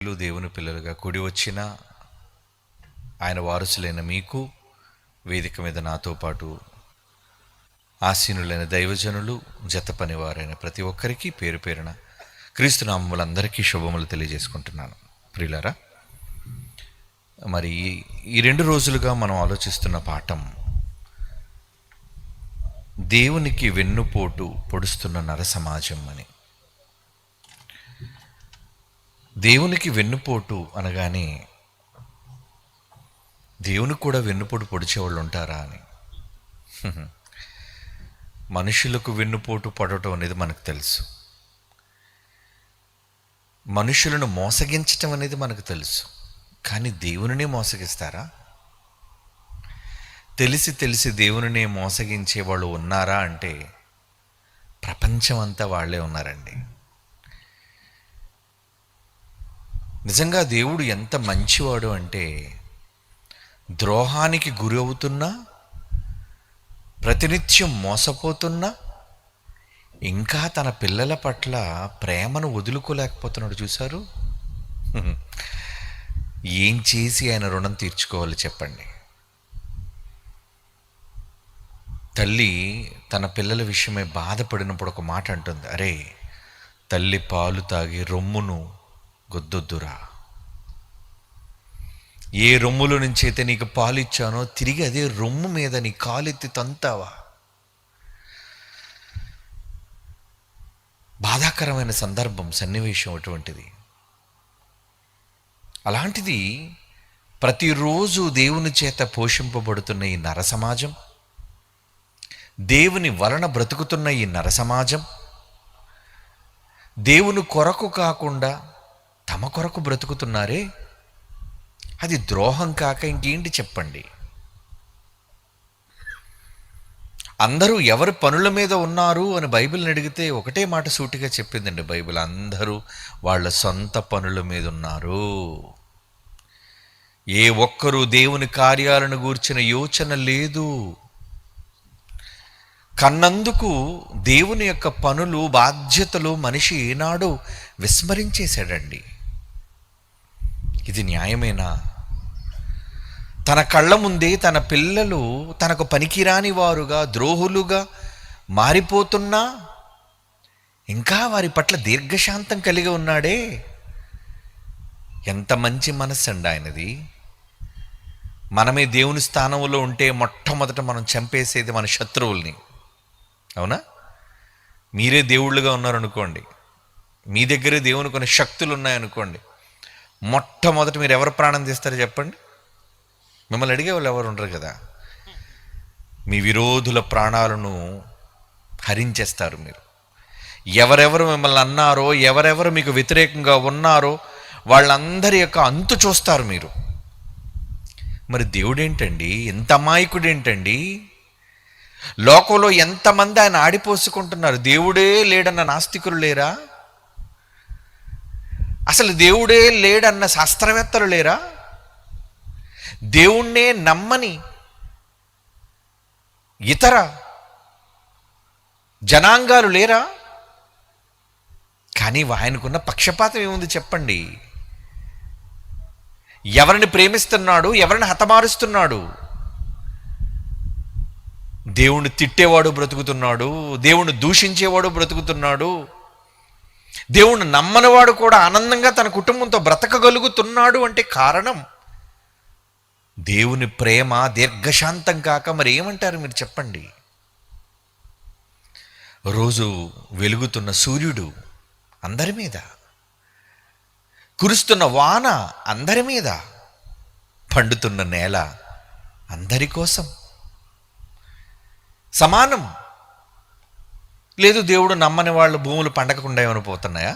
దేవుని పిల్లలుగా కూడి వచ్చిన ఆయన వారసులైన మీకు, వేదిక మీద నాతో పాటు ఆసీనులైన దైవజనులు, జత పనివారైన ప్రతి ఒక్కరికి పేరు పేరున క్రీస్తునామములందరికీ శుభములు తెలియజేసుకుంటున్నాను. ప్రియులారా, మరి ఈ 2 రోజులుగా మనం ఆలోచిస్తున్న పాఠం దేవునికి వెన్నుపోటు పొడుస్తున్న నర సమాజం అని. దేవునికి వెన్నుపోటు అనగానే దేవునికి కూడా వెన్నుపోటు పొడిచేవాళ్ళు ఉంటారా అని. మనుషులకు వెన్నుపోటు పడటం అనేది మనకు తెలుసు, మనుషులను మోసగించటం అనేది మనకు తెలుసు. కానీ దేవునినే మోసగిస్తారా? తెలిసి తెలిసి దేవునినే మోసగించే వాళ్ళు ఉన్నారా అంటే ప్రపంచం అంతా వాళ్ళే ఉన్నారండి. నిజంగా దేవుడు ఎంత మంచివాడు అంటే, ద్రోహానికి గురి అవుతున్నా, ప్రతినిత్యం మోసపోతున్నా, ఇంకా తన పిల్లల పట్ల ప్రేమను వదులుకోలేకపోతున్నాడు. చూశారు? ఏం చేసి ఆయన రుణం తీర్చుకోవాలి చెప్పండి? తల్లి తన పిల్లల విషయమై బాధపడినప్పుడు ఒక మాట అంటుంది, అరే తల్లి పాలు తాగి రొమ్మును గొద్దొద్దురా. ఏ రొమ్ముల నుంచి అయితే నీకు పాలు ఇచ్చానో తిరిగి అదే రొమ్ము మీద నీ కాలెత్తి తంతావా? బాధాకరమైన సందర్భం, సన్నివేశం అటువంటిది. అలాంటిది ప్రతిరోజు దేవుని చేత పోషింపబడుతున్న ఈ నర సమాజం, దేవుని వలన బ్రతుకుతున్న ఈ నర సమాజం, దేవుని కొరకు కాకుండా తమ కొరకు బ్రతుకుతున్నారే, అది ద్రోహం కాక ఇంకేంటి చెప్పండి? అందరూ ఎవరి పనుల మీద ఉన్నారు అని బైబిల్ని అడిగితే ఒకటే మాట సూటిగా చెప్పిందండి బైబిల్, అందరూ వాళ్ళ సొంత పనుల మీద ఉన్నారు. ఏ ఒక్కరూ దేవుని కార్యాలను గూర్చిన యోచన లేదు. కన్నందుకు దేవుని యొక్క పనులు, బాధ్యతలు మనిషి ఏనాడు విస్మరించేశాడండి. ఇది న్యాయమేనా? తన కళ్ళ ముందే తన పిల్లలు తనకు పనికిరాని వారుగా, ద్రోహులుగా మారిపోతున్నా ఇంకా వారి పట్ల దీర్ఘశాంతం కలిగి ఉన్నాడే. ఎంత మంచి మనస్సు అండి ఆయనది. మనమే దేవుని స్థానంలో ఉంటే మొట్టమొదట మనం చంపేసేది మన శత్రువుల్ని. అవునా? మీరే దేవుళ్ళుగా ఉన్నారనుకోండి, మీ దగ్గరే దేవుని కొన్ని శక్తులు ఉన్నాయనుకోండి, మొట్టమొదట మీరు ఎవరు ప్రాణం తీస్తారో చెప్పండి? మిమ్మల్ని అడిగే వాళ్ళు ఎవరు ఉండరు కదా. మీ విరోధుల ప్రాణాలను హరించేస్తారు మీరు. ఎవరెవరు మిమ్మల్ని అన్నారో, ఎవరెవరు మీకు వ్యతిరేకంగా ఉన్నారో వాళ్ళందరి యొక్క అంతు చూస్తారు మీరు. మరి దేవుడేంటండి ఎంత అమాయకుడేంటండి? లోకంలో ఎంతమంది ఆయన ఆడిపోసుకుంటున్నారు. దేవుడే లేడన్న నాస్తికులు లేరా? అసలు దేవుడే లేడన్న శాస్త్రవేత్తలు లేరా? దేవుణ్ణే నమ్మని ఇతర జనాంగాలు లేరా? కానీ ఆయనకున్న పక్షపాతం ఏముంది చెప్పండి? ఎవరిని ప్రేమిస్తున్నాడు, ఎవరిని హతమారుస్తున్నాడు? దేవుణ్ణి తిట్టేవాడు బ్రతుకుతున్నాడు, దేవుణ్ణి దూషించేవాడు బ్రతుకుతున్నాడు, దేవుణ్ణి నమ్మనివాడు కూడా ఆనందంగా తన కుటుంబంతో బ్రతకగలుగుతున్నాడు. అంటే కారణం దేవుని ప్రేమ, దీర్ఘశాంతం కాక మరి ఏమంటారు మీరు చెప్పండి? రోజు వెలుగుతున్న సూర్యుడు అందరి మీద, కురుస్తున్న వాన అందరి మీద, పండుతున్న నేల అందరి కోసం సమానం. లేదు దేవుడు నమ్మని వాళ్ళ భూములు పండగకుండా ఏమైనా పోతున్నాయా?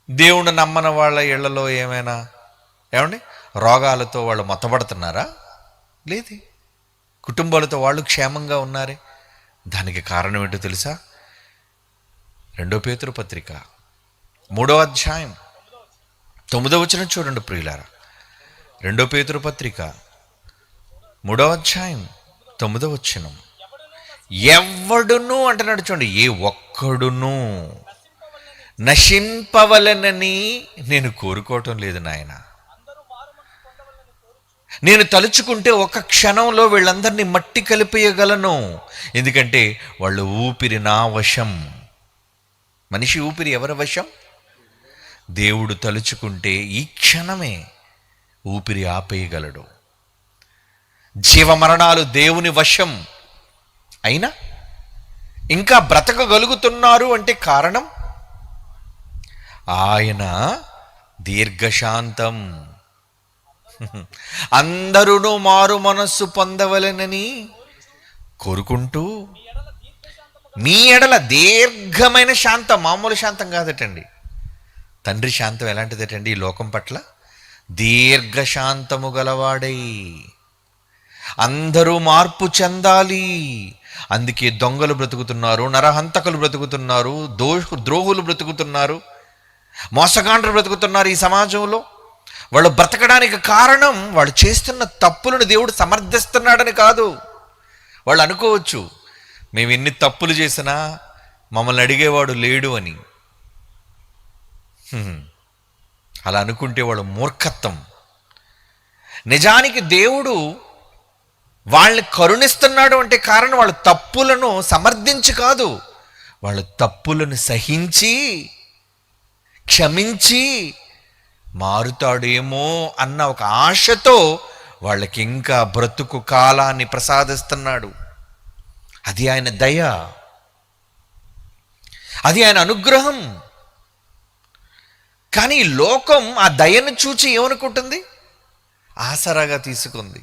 దేవుడు నమ్మని వాళ్ళ ఇళ్లలో ఏమైనా రోగాలతో వాళ్ళు మొత్తబడుతున్నారా? లేదే. కుటుంబాలతో వాళ్ళు క్షేమంగా ఉన్నారే. దానికి కారణం ఏంటో తెలుసా? 2 పేతురు పత్రిక 3వ అధ్యాయం 9వ వచనం చూడండి ప్రియులారా. 2 పేతురు పత్రిక 3వ అధ్యాయం 9వ వచనం. ఎవడును అంటున్నాడు చూడండి, ఏ ఒక్కడును నశింపవలనని నేను కోరుకోవటం లేదు నాయన. నేను తలుచుకుంటే ఒక క్షణంలో వీళ్ళందరినీ మట్టి కలిపేయగలను. ఎందుకంటే వాళ్ళు ఊపిరి నా వశం. మనిషి ఊపిరి ఎవరి వశం? దేవుడు తలుచుకుంటే ఈ క్షణమే ఊపిరి ఆపేయగలడు. జీవమరణాలు దేవుని వశం అయినా ఇంకా బ్రతకగలుగుతున్నారు అంటే కారణం ఆయన దీర్ఘశాంతం. అందరూ మారు మనస్సు పొందవలెనని కోరుకుంటూ మీ ఎడల దీర్ఘమైన శాంతం, మామూలు శాంతం కాదటండి. తండ్రి శాంతం ఎలాంటిదటండి? ఈ లోకం పట్ల దీర్ఘశాంతము గలవాడై అందరూ మార్పు చెందాలి. అందుకే దొంగలు బ్రతుకుతున్నారు, నరహంతకులు బ్రతుకుతున్నారు, ద్రోహులు బ్రతుకుతున్నారు, మోసగాండ్రు బ్రతుకుతున్నారు ఈ సమాజంలో. వాళ్ళు బ్రతకడానికి కారణం వాళ్ళు చేస్తున్న తప్పులను దేవుడు సమర్థిస్తున్నాడని కాదు. వాళ్ళు అనుకోవచ్చు మేము ఎన్ని తప్పులు చేసినా మమ్మల్ని అడిగేవాడు లేడు అని. అలా అనుకుంటే వాళ్ళు మూర్ఖత్వం. నిజానికి దేవుడు వాళ్ళని కరుణిస్తున్నాడు అంటే కారణం వాళ్ళ తప్పులను సమర్థించి కాదు, వాళ్ళ తప్పులను సహించి క్షమించి మారుతాడేమో అన్న ఒక ఆశతో వాళ్ళకి ఇంకా బ్రతుకు కాలాన్ని ప్రసాదిస్తున్నాడు. అది ఆయన దయ, అది ఆయన అనుగ్రహం. కానీ లోకం ఆ దయను చూచి ఏమనుకుంటుంది? ఆసరాగా తీసుకుంది.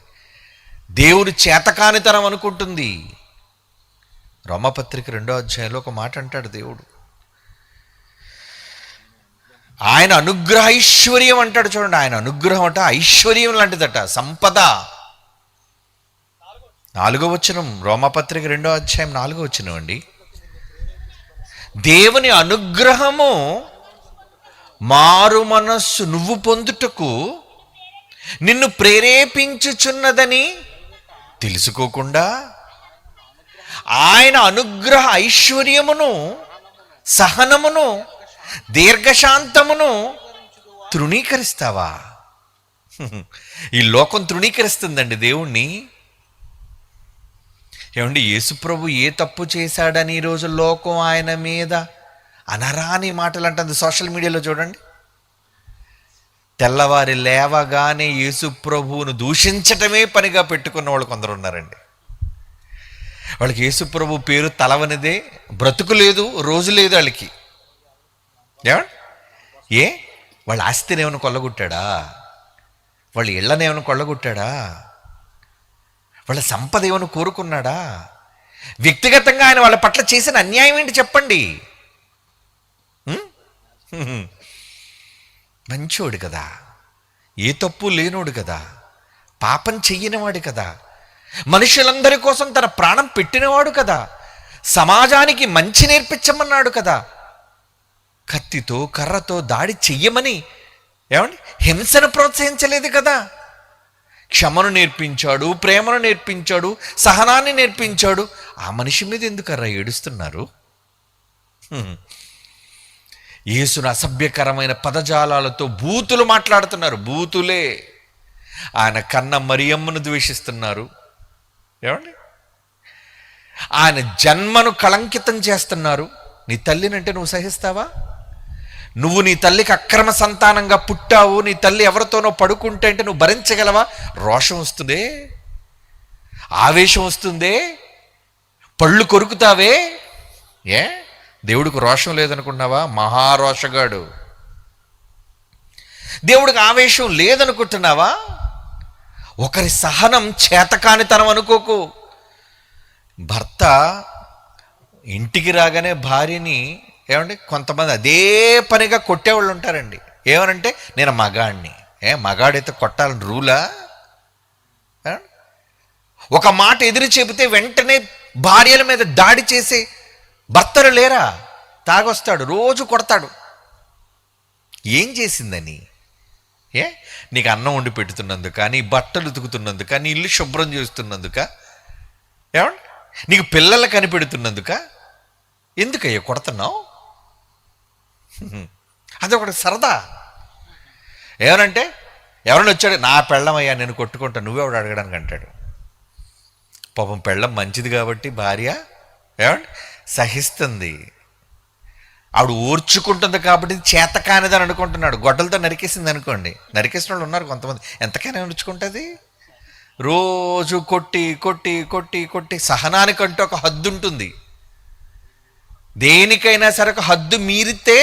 దేవుడు చేతకానితనం అనుకుంటుంది. రోమపత్రిక 2వ అధ్యాయంలో ఒక మాట అంటాడు దేవుడు. ఆయన అనుగ్రహ ఐశ్వర్యం అంటాడు చూడండి. ఆయన అనుగ్రహం అంట ఐశ్వర్యం లాంటిదట, సంపద. 4వ వచనం, రోమపత్రిక 2వ అధ్యాయం 4వ వచనం అండి. దేవుని అనుగ్రహము మారు మనస్సు నువ్వు పొందుటకు నిన్ను ప్రేరేపించుచున్నదని తెలుసుకోకుండా ఆయన అనుగ్రహ ఐశ్వర్యమును, సహనమును, దీర్ఘశాంతమును తృణీకరిస్తావా? ఈ లోకం తృణీకరిస్తుందండి దేవుణ్ణి. ఏమండి, యేసుప్రభు ఏ తప్పు చేశాడని ఈరోజు లోకం ఆయన మీద అనరాని మాటలు అంటుంది. సోషల్ మీడియాలో చూడండి, తెల్లవారి లేవగానే యేసుప్రభువును దూషించటమే పనిగా పెట్టుకున్న వాళ్ళు కొందరు ఉన్నారండి. వాళ్ళకి యేసుప్రభు పేరు తలవనిదే, బ్రతుకు లేదు, రోజు లేదు వాళ్ళకి. ఏ వాళ్ళ ఆస్తిని ఏమైనా కొల్లగొట్టాడా? వాళ్ళ ఇళ్ళని ఏమైనా కొల్లగొట్టాడా? వాళ్ళ సంపద ఏమైనా కోరుకున్నాడా? వ్యక్తిగతంగా ఆయన వాళ్ళ పట్ల చేసిన అన్యాయం ఏంటి చెప్పండి? మంచోడు కదా, ఏ తప్పు లేనోడు కదా, పాపం చెయ్యనివాడు కదా, మనుషులందరి కోసం తన ప్రాణం పెట్టినవాడు కదా, సమాజానికి మంచి నేర్పించమన్నాడు కదా, కత్తితో కర్రతో దాడి చెయ్యమని ఏమండి హింసను ప్రోత్సహించలేదు కదా, క్షమను నేర్పించాడు, ప్రేమను నేర్పించాడు, సహనాన్ని నేర్పించాడు. ఆ మనిషి మీద ఎందుకర్రా ఏడుస్తున్నారు? యేసును అసభ్యకరమైన పదజాలాలతో బూతులు మాట్లాడుతున్నారు. బూతులే. ఆయన కన్న మరియమ్మను ద్వేషిస్తున్నారు. ఏమండి, ఆయన జన్మను కళంకితం చేస్తున్నారు. నీ తల్లినంటే నువ్వు సహిస్తావా? నువ్వు నీ తల్లికి అక్రమ సంతానంగా పుట్టావు, నీ తల్లి ఎవరితోనో పడుకుంటే అంటే నువ్వు భరించగలవా? రోషం వస్తుందే, ఆవేశం వస్తుందే, పళ్ళు కొరుకుతావే. ఏ దేవుడికి రోషం లేదనుకున్నావా? మహారోషగాడు. దేవుడికి ఆవేశం లేదనుకుంటున్నావా? ఒకరి సహనం చేతకానితనం అనుకోకు. భర్త ఇంటికి రాగానే భార్యని ఏమండి కొంతమంది అదే పనిగా కొట్టేవాళ్ళు ఉంటారండి. ఏమనంటే నేను మగాడిని. మగాడైతే కొట్టాలని రూలా? ఒక మాట ఎదురు చెబితే వెంటనే భార్యల మీద దాడి చేసే భర్తలు లేరా? తాగొస్తాడు, రోజు కొడతాడు. ఏం చేసిందని? నీకు అన్నం వండి పెడుతున్నందుక, నీ బట్టలు ఉతుకుతున్నందుక, నీ ఇల్లు శుభ్రం చేస్తున్నందుక, ఏమండి నీకు పిల్లలు కనిపెడుతున్నందుక? ఎందుకయ్యా కొడుతున్నావు? అది ఒకటి సరదా. ఏమనంటే ఎవరైనా వచ్చాడు, నా పెళ్ళమయ్యా నేను కొట్టుకుంటా, నువ్వెవడు అడగడానికి అంటాడు. పాపం పెళ్ళం మంచిది కాబట్టి భార్య ఏమంటే సహిస్తుంది, ఆవిడ ఓర్చుకుంటుంది కాబట్టి చేత కానిదని అనుకుంటున్నాడు. గొడ్డలతో నరికేసింది అనుకోండి, నరికేసిన వాళ్ళు ఉన్నారు కొంతమంది, ఎంతకైనా నడుచుకుంటుంది. రోజు కొట్టి కొట్టి కొట్టి కొట్టి సహనానికంటూ ఒక హద్దు ఉంటుంది. దేనికైనా సరే ఒక హద్దు మీరితే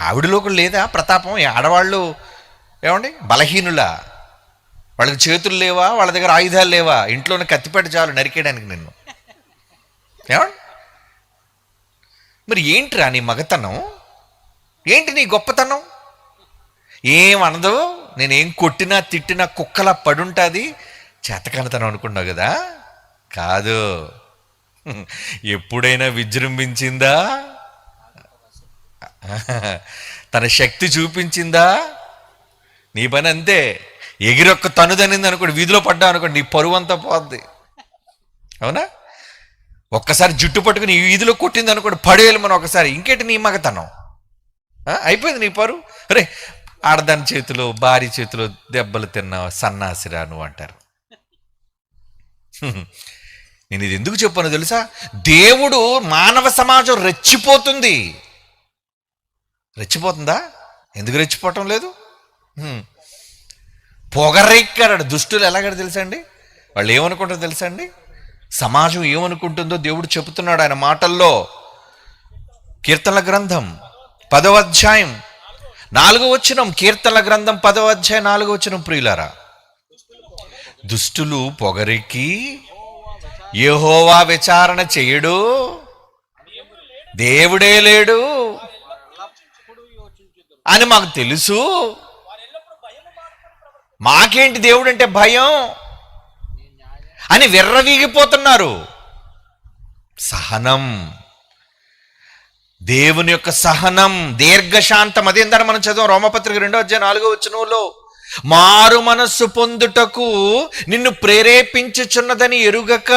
ఆవిడలో కూడా లేదా ప్రతాపం? ఆడవాళ్ళు ఏమండి బలహీనులా? వాళ్ళకి చేతులు లేవా? వాళ్ళ దగ్గర ఆయుధాలు లేవా? ఇంట్లోనే కత్తిపెట్ట చాలు నరికేయడానికి నిన్ను. ఏమండి మరి ఏంట్రా నీ మగతనం? ఏంటి నీ గొప్పతనం? ఏమనదు, నేనేం కొట్టినా తిట్టినా కుక్కలా పడుంటుంది, చేతకానితనం అనుకున్నావు కదా. కాదు, ఎప్పుడైనా విజృంభించిందా? తన శక్తి చూపించిందా? నీ పని అంతే. ఎగిరొక్క తనుదనింది అనుకోండి, వీధిలో పడ్డా అనుకోండి, నీ పరువంతా పోద్ది. అవునా? ఒక్కసారి జుట్టు పట్టుకుని ఈ వీధిలో కొట్టింది అనుకోండి, పడేయాలి మనం ఒకసారి. ఇంకేంటి నీ మగతనం? అయిపోయింది నీ పరు. రే, ఆడదాని చేతిలో భార్య చేతిలో దెబ్బలు తిన్నావు, సన్నాసిరా నువ్వు అంటారు. నేను ఇది ఎందుకు చెప్పాను తెలుసా? దేవుడు మానవ సమాజం రెచ్చిపోతుంది. రెచ్చిపోతుందా? ఎందుకు రెచ్చిపోవటం లేదు? పొగరెక్కాడు. దుష్టులు ఎలాగడ తెలుసా అండి? వాళ్ళు ఏమనుకుంటారో తెలుసా అండి? సమాజం ఏమనుకుంటుందో దేవుడు చెబుతున్నాడు ఆయన మాటల్లో. కీర్తనల గ్రంథం 10వ అధ్యాయం 4వ వచనం. కీర్తనల గ్రంథం 10వ అధ్యాయం 4వ వచనం. ప్రియులారా, దుష్టులు పొగరెక్కి యెహోవా విచారణ చెయ్యడు, దేవుడే లేడు అని మాకు తెలుసు, మాకేంటి దేవుడు అంటే భయం అని విర్రవీగిపోతున్నారు. సహనం, దేవుని యొక్క సహనం, దీర్ఘశాంతం. అదేందని మనం చదువు రోమపత్రిక 2వ అధ్యాయం 4వ వచనంలో, మారు మనస్సు పొందుటకు నిన్ను ప్రేరేపించుచున్నదని ఎరుగక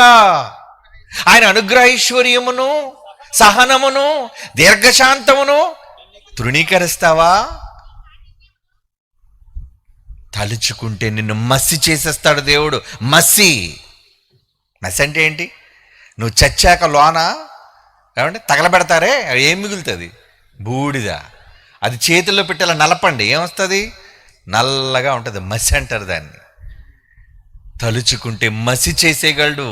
ఆయన అనుగ్రహైశ్వర్యమును సహనమును దీర్ఘశాంతమును తృణీకరిస్తావా? తలుచుకుంటే నిన్ను మసి చేసేస్తాడు దేవుడు. మసి అంటే ఏంటి? నువ్వు చచ్చాక లోన ఏమంటే తగలబెడతారే, ఏం మిగులుతుంది? బూడిద. అది చేతుల్లో పెట్టేలా నలపండి, ఏమొస్తుంది? నల్లగా ఉంటుంది. మసి అంటారు దాన్ని. తలుచుకుంటే మసి చేసేయగలడు.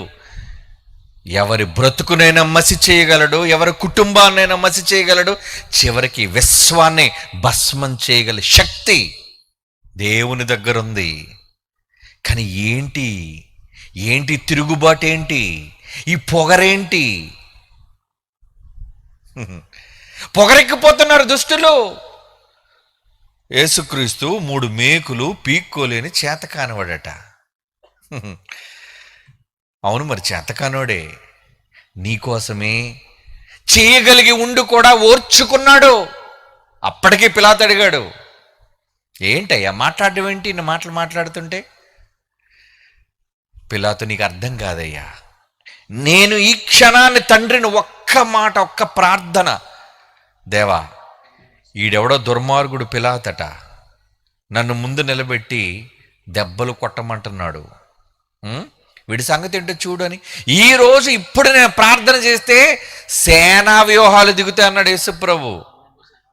ఎవరి బ్రతుకునైనా మసి చేయగలడు, ఎవరి కుటుంబాన్నైనా మసి చేయగలడు, చివరికి విశ్వాన్ని భస్మం చేయగల శక్తి దేవుని దగ్గర ఉంది. కానీ ఏంటి తిరుగుబాటు? ఏంటి ఈ పొగరేంటి? పొగరెక్కిపోతున్నారు దుష్టులు. యేసుక్రీస్తు 3 మేకులు పీక్కోలేని చేతకానివాడట. అవును, మరి చేతకానోడే. నీకోసమే చేయగలిగి ఉండి కూడా ఓర్చుకున్నాడు. అప్పటికీ పిలాతు అడిగాడు, ఏంటయ్యా మాట్లాడడం ఏంటి? ఇన్ని మాటలు మాట్లాడుతుంటే. పిలాతు, నీకు అర్థం కాదయ్యా, నేను ఈ క్షణాన్ని తండ్రిని ఒక్క మాట, ఒక్క ప్రార్థన, దేవా ఈడెవడో దుర్మార్గుడు పిలాతట, నన్ను ముందు నిలబెట్టి దెబ్బలు కొట్టమంటున్నాడు, వీడి సంగతి ఏంటో చూడని ఈరోజు ఇప్పుడు నేను ప్రార్థన చేస్తే సేనా వ్యూహాలు దిగుతాయి అన్నాడు యేసుప్రభు.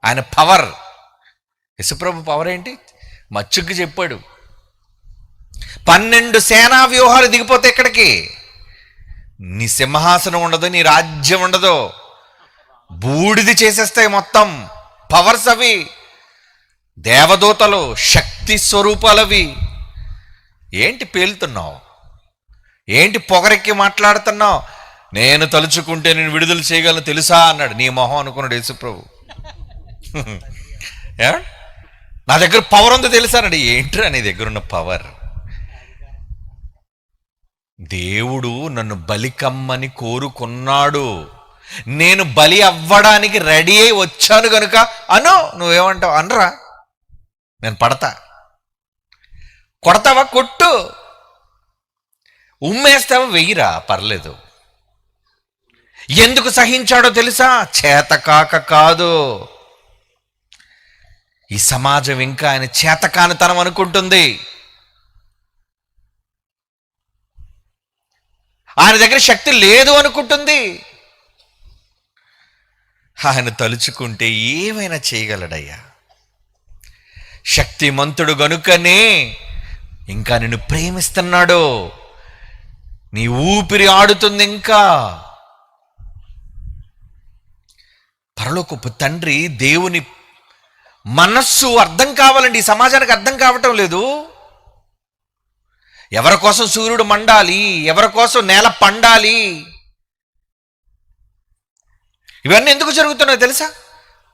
ఆయన పవర్, యేసుప్రభు పవర్ ఏంటి? మచ్చుకి చెప్పాడు. 12 సేనా వ్యూహాలు దిగిపోతే ఎక్కడికి? నీ సింహాసనం ఉండదు, నీ రాజ్యం ఉండదు, బూడిది చేసేస్తాయి మొత్తం. పవర్స్ అవి, దేవదూతలు, శక్తి స్వరూపాలవి. ఏంటి పేలుతున్నావు? ఏంటి పొగరెక్కి మాట్లాడుతున్నావు? నేను తలుచుకుంటే నేను విడుదల చేయగలను తెలుసా అన్నాడు. నీ మొహం అనుకున్నాడు యేసుప్రభు. నా దగ్గర పవర్ ఉందో తెలుసా అన్నాడు. ఏంట్రా నీ దగ్గర ఉన్న పవర్? దేవుడు నన్ను బలికమ్మని కోరుకున్నాడు, నేను బలి అవ్వడానికి రెడీ అయి వచ్చాను కనుక అను. నువ్వేమంటావు? అనరా, నేను పడతా. కొడతావా? కొట్టు. ఉమ్మేస్తావా? వెయ్యిరా, పర్లేదు. ఎందుకు సహించాడో తెలుసా? చేతకాక కాదు. ఈ సమాజం ఇంకా ఆయన చేతకానితనం అనుకుంటుంది. ఆయన దగ్గర శక్తి లేదు అనుకుంటుంది. ఆయన తలుచుకుంటే ఏమైనా చేయగలడయ్యా. శక్తిమంతుడు గనుకనే ఇంకా నిన్ను ప్రేమిస్తున్నాడు. నీ ఊపిరి ఆడుతుంది. ఇంకా పరలోకపు తండ్రి దేవుని మనస్సు అర్థం కావాలండి. ఈ సమాజానికి అర్థం కావటం లేదు. ఎవరి కోసం సూర్యుడు మండాలి, ఎవరి కోసం నేల పండాలి, ఇవన్నీ ఎందుకు జరుగుతున్నాయో తెలుసా?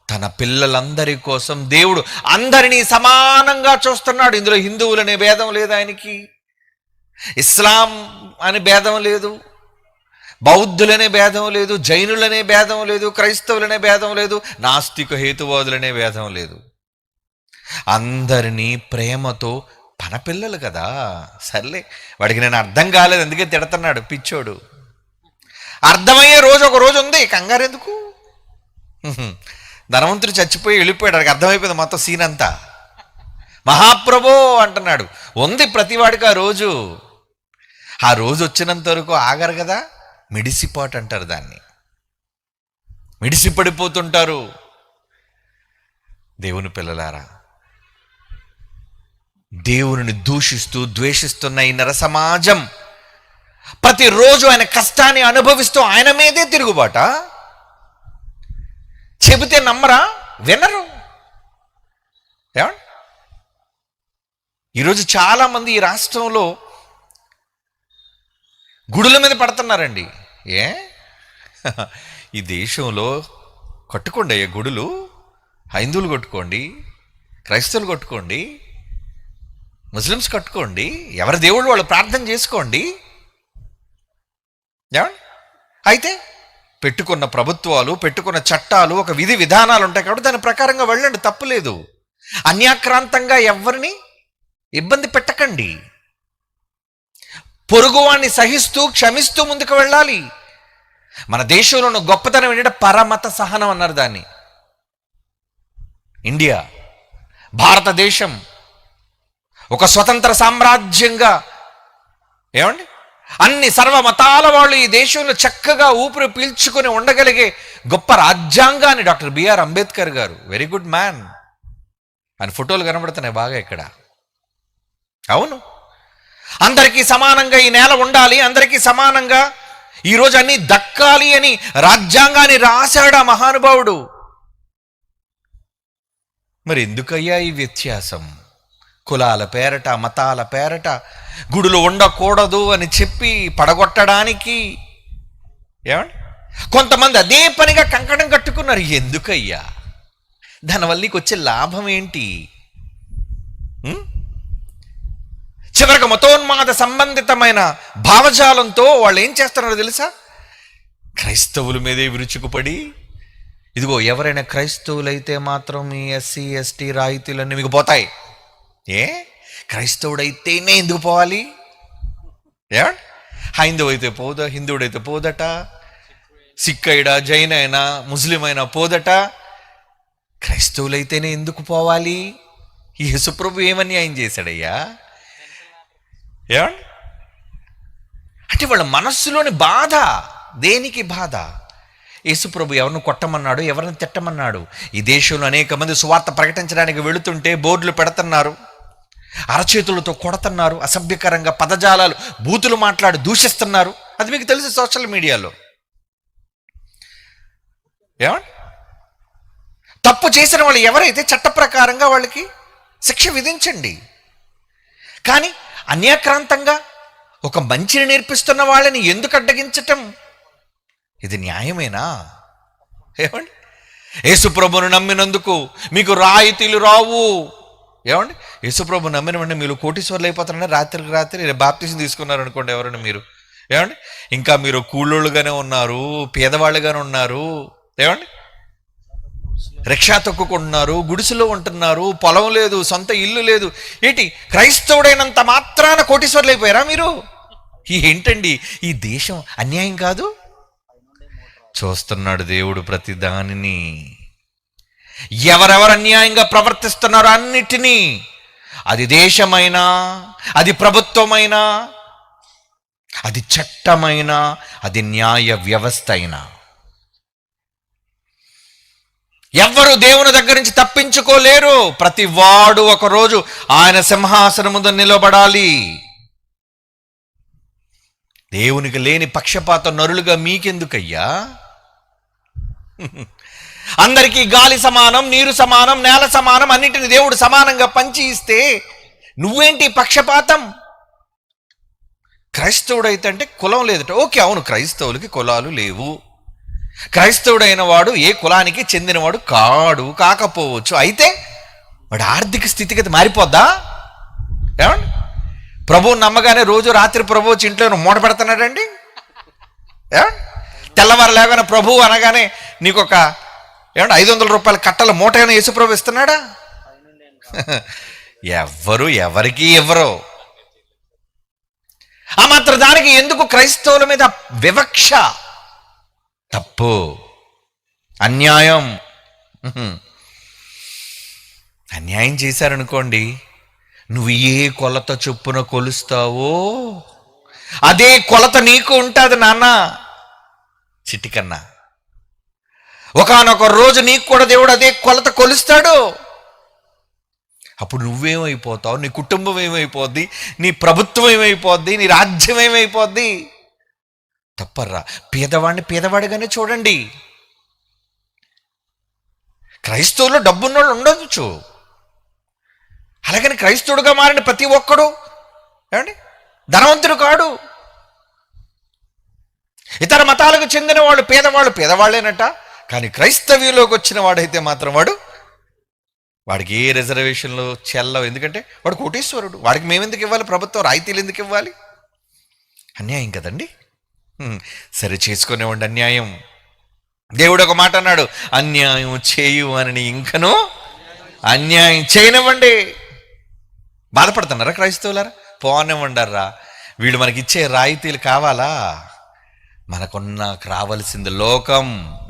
తన పిల్లలందరి కోసం దేవుడు అందరినీ సమానంగా చూస్తున్నాడు. ఇందులో హిందువులనే భేదం లేదు ఆయనకి, ఇస్లాం అని భేదం లేదు, బౌద్ధులనే భేదం లేదు, జైనులనే భేదం లేదు, క్రైస్తవులనే భేదం లేదు, నాస్తిక హేతువాదులనే భేదం లేదు. అందరినీ ప్రేమతో, మన పిల్లలు కదా, సర్లే వాడికి నేను అర్థం కాలేదు అందుకే తిడుతున్నాడు పిచ్చోడు. అర్థమయ్యే రోజు ఒక రోజు ఉంది, కంగారు ఎందుకు? ధనవంతుడు చచ్చిపోయి వెళ్ళిపోయాడు, వాడికి అర్థమైపోయింది మొత్తం సీన్ అంతా. మహాప్రభో అంటున్నాడు. ఉంది ప్రతివాడికి ఆ రోజు. ఆ రోజు వచ్చినంత వరకు ఆగరు కదా, మిడిసిపాటు అంటారు దాన్ని. మిడిసిపడిపోతుంటారు. దేవుని పిల్లలారా, దేవుని దూషిస్తూ ద్వేషిస్తున్న ఈ నర సమాజం ప్రతిరోజు ఆయన కష్టాన్ని అనుభవిస్తూ ఆయన మీదే తిరుగుబాట. చెబితే నమ్మరా? వినరు. ఏమండి, ఈరోజు చాలామంది ఈ రాష్ట్రంలో గుడుల మీద పడుతున్నారండి. ఈ దేశంలో కట్టుకోండి అయ్యా గుడులు, హైందువులు కట్టుకోండి, క్రైస్తవులు కట్టుకోండి, ముస్లిమ్స్ కట్టుకోండి, ఎవరి దేవుళ్ళు వాళ్ళు ప్రార్థన చేసుకోండి. ఏమండి, అయితే పెట్టుకున్న ప్రభుత్వాలు, పెట్టుకున్న చట్టాలు, ఒక విధి విధానాలు ఉంటాయి కాబట్టి దాని ప్రకారంగా వెళ్ళండి, తప్పులేదు. అన్యాక్రాంతంగా ఎవరిని ఇబ్బంది పెట్టకండి. పొరుగువాన్ని సహిస్తూ క్షమిస్తూ ముందుకు వెళ్ళాలి. మన దేశంలో గొప్పతనం ఏంటంటే పరమత సహనం అన్నారు దాన్ని. ఇండియా, భారతదేశం ఒక స్వతంత్ర సామ్రాజ్యంగా, ఏమండి, అన్ని సర్వమతాల వాళ్ళు ఈ దేశంలో చక్కగా ఊపిరి పీల్చుకొని ఉండగలిగే గొప్ప రాజ్యాంగాన్ని డాక్టర్ బిఆర్ అంబేద్కర్ గారు, వెరీ గుడ్ మ్యాన్, ఆయన ఫోటోలు కనబడుతున్నాయి బాగా ఇక్కడ. అవును, అందరికీ సమానంగా ఈ నేల ఉండాలి, అందరికీ సమానంగా ఈరోజు అన్ని దక్కాలి అని రాజ్యాంగాన్ని రాశాడు ఆ మహానుభావుడు. మరి ఎందుకయ్యా ఈ వ్యత్యాసం? కులాల పేరట, మతాల పేరట గుడులు ఉండకూడదు అని చెప్పి పడగొట్టడానికి, ఏమండి, కొంతమంది అదే పనిగా కంకణం కట్టుకున్నారు. ఎందుకయ్యా? దానివల్ల నీకు వచ్చే లాభం ఏంటి? చివరికి మతోన్మాద సంబంధితమైన భావజాలంతో వాళ్ళు ఏం చేస్తున్నారో తెలుసా? క్రైస్తవుల మీదే విరుచుకుపడి, ఇదిగో ఎవరైనా క్రైస్తవులైతే మాత్రం ఈ ఎస్సీ ఎస్టీ రాయితీలన్నీ మీకు పోతాయి. క్రైస్తవుడైతేనే ఎందుకు పోవాలి? ఏమండి, హైందవుడైతే పోదా, హిందువుడైతే పోదట, సిక్ అయినా, జైన్ అయినా, ముస్లిం అయినా పోదట, క్రైస్తవులైతేనే ఎందుకు పోవాలి? యేసుప్రభు ఏమన్యాయం చేశాడయ్యా? ఏమండి, అంటే వాళ్ళ మనస్సులోని బాధ. దేనికి బాధ? యేసుప్రభు ఎవరిని కొట్టమన్నాడు, ఎవరిని తిట్టమన్నాడు? ఈ దేశంలో అనేక మంది సువార్త ప్రకటించడానికి వెళుతుంటే బోర్డులు పెడుతున్నారు, అరచేతులతో కొడుతున్నారు, అసభ్యకరంగా పదజాలాలు, బూతులు మాట్లాడి దూషిస్తున్నారు. అది మీకు తెలుసు సోషల్ మీడియాలో. ఏమండి, తప్పు చేసిన వాళ్ళు ఎవరైతే చట్ట ప్రకారంగా వాళ్ళకి శిక్ష విధించండి. కానీ అన్యాక్రాంతంగా ఒక మంచిని నేర్పిస్తున్న వాళ్ళని ఎందుకు అడ్డగించటం? ఇది న్యాయమేనా? ఏమండి, యేసుప్రభును నమ్మినందుకు మీకు రాయితీలు రావు. ఏమండి, యేసుప్రభు నమ్మిన వెంటనే మీరు కోటీశ్వర్లు అయిపోతారని రాత్రికి రాత్రి బాప్తిసం తీసుకున్నారు అనుకోండి ఎవరైనా మీరు. ఏమండి, ఇంకా మీరు కూలోళ్ళుగానే ఉన్నారు, పేదవాళ్ళుగానే ఉన్నారు. ఏమండి, రిక్షా తొక్కుకుంటున్నారు, గుడిసెలో ఉంటున్నారు, పొలం లేదు, సొంత ఇల్లు లేదు. ఏంటి, క్రైస్తవుడైనంత మాత్రాన కోటీశ్వర్లు అయిపోయారా మీరు? ఏంటండి ఈ దేశం? అన్యాయం కాదు? చూస్తున్నాడు దేవుడు ప్రతి దానిని. ఎవరెవరు అన్యాయంగా ప్రవర్తిస్తున్నారో అన్నిటినీ, అది దేశమైనా, అది ప్రభుత్వమైనా, అది చట్టమైనా, అది న్యాయ వ్యవస్థ అయినా, ఎవ్వరు దేవుని దగ్గర నుంచి తప్పించుకోలేరు. ప్రతి వాడు ఒకరోజు ఆయన సింహాసనం ముందు నిలబడాలి. దేవునికి లేని పక్షపాత నరులుగా మీకెందుకయ్యా? అందరికీ గాలి సమానం, నీరు సమానం, నేల సమానం, అన్నిటిని దేవుడు సమానంగా పంచి ఇస్తే నువ్వేంటి పక్షపాతం? క్రైస్తవుడైతే అంటే కులం లేదట. ఓకే, అవును, క్రైస్తవులకి కులాలు లేవు. క్రైస్తవుడైన వాడు ఏ కులానికి చెందినవాడు కాకపోవచ్చు. అయితే వాడు ఆర్థిక స్థితిగతి మారిపోద్దా? ఏమండి, ప్రభువు నమ్మగానే రోజు రాత్రి ప్రభు వచ్చి ఇంట్లో మూట పెడుతున్నాడండి? తెల్లవారు లేగానే ప్రభు అనగానే నీకు ఒక 500 రూపాయల కట్టల మూట అయినా యేసు ప్రభు ఇస్తున్నాడా? ఎవరికి ఇవ్వరు. ఆ మాత్రం దానికి ఎందుకు క్రైస్తవుల మీద వివక్ష? తప్పు, అన్యాయం. అన్యాయం చేశారనుకోండి, నువ్వు ఏ కొలత చొప్పున కొలుస్తావో అదే కొలత నీకు ఉంటుంది నాన్న. చిటికన్నా ఒకానొక రోజు నీకు కూడా దేవుడు అదే కొలత కొలుస్తాడు. అప్పుడు నువ్వేమైపోతావు, నీ కుటుంబం ఏమైపోద్ది, నీ ప్రభుత్వం ఏమైపోద్ది, నీ రాజ్యం ఏమైపోద్ది? తప్పర్రా. పేదవాడిని పేదవాడిగానే చూడండి. క్రైస్తవుల్లో డబ్బున్నోళ్ళు ఉండొచ్చు, అలాగని క్రైస్తవుడుగా మారిన ప్రతి ఒక్కడు ధనవంతుడు కాడు. ఇతర మతాలకు చెందిన వాళ్ళు పేదవాళ్ళేనట. కానీ క్రైస్తవ్యంలోకి వచ్చిన వాడైతే మాత్రం వాడికి ఏ రిజర్వేషన్లు చెల్లవు. ఎందుకంటే వాడు కోటీశ్వరుడు. వాడికి మేమెందుకు ఇవ్వాలి? ప్రభుత్వం రాయితీలు ఎందుకు ఇవ్వాలి? అన్యాయం కదండి. సరే, చేసుకునేవాడి అన్యాయం. దేవుడు ఒక మాట అన్నాడు, అన్యాయం చేయు అని ఇంకనూ అన్యాయం చేయనివ్వండి. బాధపడుతున్నారా క్రైస్తవులారా? పోనివ్వండర్రా. వీళ్ళు మనకిచ్చే రాయితీలు కావాలా? మనకు రావాల్సింది లోకం.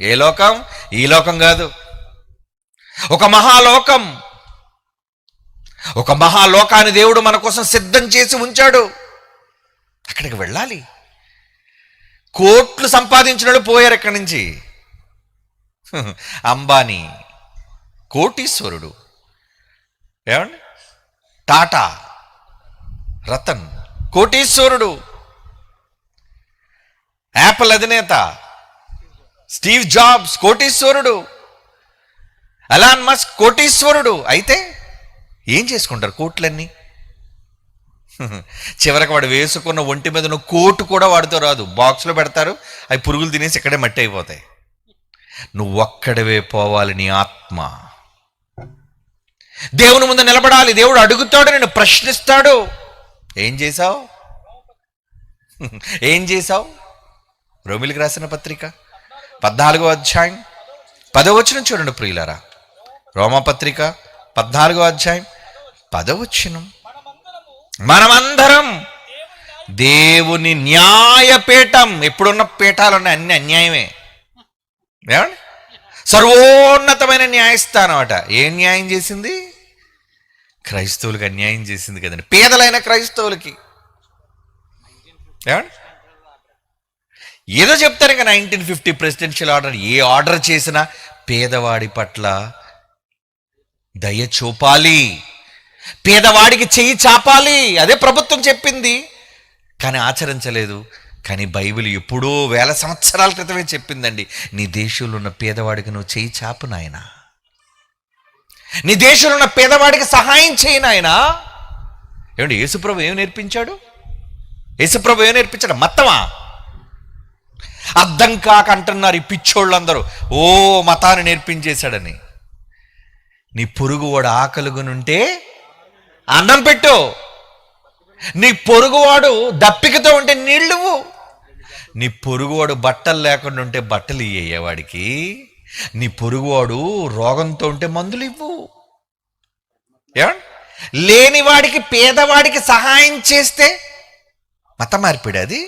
ఏ లోకం? ఈ లోకం కాదు, ఒక మహాలోకం. ఒక మహాలోకాన్ని దేవుడు మన కోసం సిద్ధం చేసి ఉంచాడు. అక్కడికి వెళ్ళాలి. కోట్లు సంపాదించినోళ్ళు పోయారు ఎక్కడి నుంచి. అంబానీ కోటీశ్వరుడు, టాటా, రతన్ కోటీశ్వరుడు, యాపిల్ అధినేత స్టీవ్ జాబ్స్ కోటీశ్వరుడు, ఎలాన్ మస్క్ కోటీశ్వరుడు. అయితే ఏం చేసుకుంటారు కోట్లన్నీ? చివరికి వాడు వేసుకున్న ఒంటి మీద కోటు కూడా వాడితో రాదు, బాక్స్లో పెడతారు, అవి పురుగులు తినేసి ఇక్కడే మట్టి అయిపోతాయి. నువ్వు ఒక్కడవే పోవాలి. నీ ఆత్మ దేవుని ముందు నిలబడాలి. దేవుడు అడుగుతాడు, నేను ప్రశ్నిస్తాడు. ఏం చేశావు? రోమిలికి రాసిన పత్రిక 14వ అధ్యాయం 10వ వచనం చూడండి ప్రియులారా. రోమపత్రిక 14వ అధ్యాయం 10వ వచనం. మనమందరం దేవుని న్యాయపీఠం. ఎప్పుడున్న పీఠాలు ఉన్నాయి, అన్ని అన్యాయమే. ఏమండి, సర్వోన్నతమైన న్యాయస్థానం అట. ఏం న్యాయం చేసింది? క్రైస్తవులకి అన్యాయం చేసింది కదండి, పేదలైన క్రైస్తవులకి. ఏమండి, ఏదో చెప్తారు ఇంకా 1950 ప్రెసిడెన్షియల్ ఆర్డర్. ఏ ఆర్డర్ చేసినా పేదవాడి పట్ల దయ చూపాలి, పేదవాడికి చెయ్యి చాపాలి. అదే ప్రభుత్వం చెప్పింది, కానీ ఆచరించలేదు. కానీ బైబిల్ ఎప్పుడో 1000 సంవత్సరాల క్రితమే చెప్పిందండి, నీ దేశంలో ఉన్న పేదవాడికి నువ్వు చెయ్యి చాపు నాయనా, నీ దేశంలో ఉన్న పేదవాడికి సహాయం చేయి నాయనా. ఏమండి, యేసుప్రభు ఏం నేర్పించాడు? మతమా? అర్థం కాక అంటున్నారు ఈ పిచ్చోళ్ళందరూ, ఓ మతాన్ని నేర్పించేశాడని. నీ పొరుగువాడు ఆకలిగొనుంటే అన్నం పెట్టు, నీ పొరుగువాడు దప్పికతో ఉంటే నీళ్ళువు, నీ పొరుగువాడు బట్టలు లేకుండా ఉంటే బట్టలు ఇయ్యే వాడికి, నీ పొరుగువాడు రోగంతో ఉంటే మందులు ఇవ్వు. లేని వాడికి పేదవాడికి సహాయం చేస్తే మత మార్పిడి అది?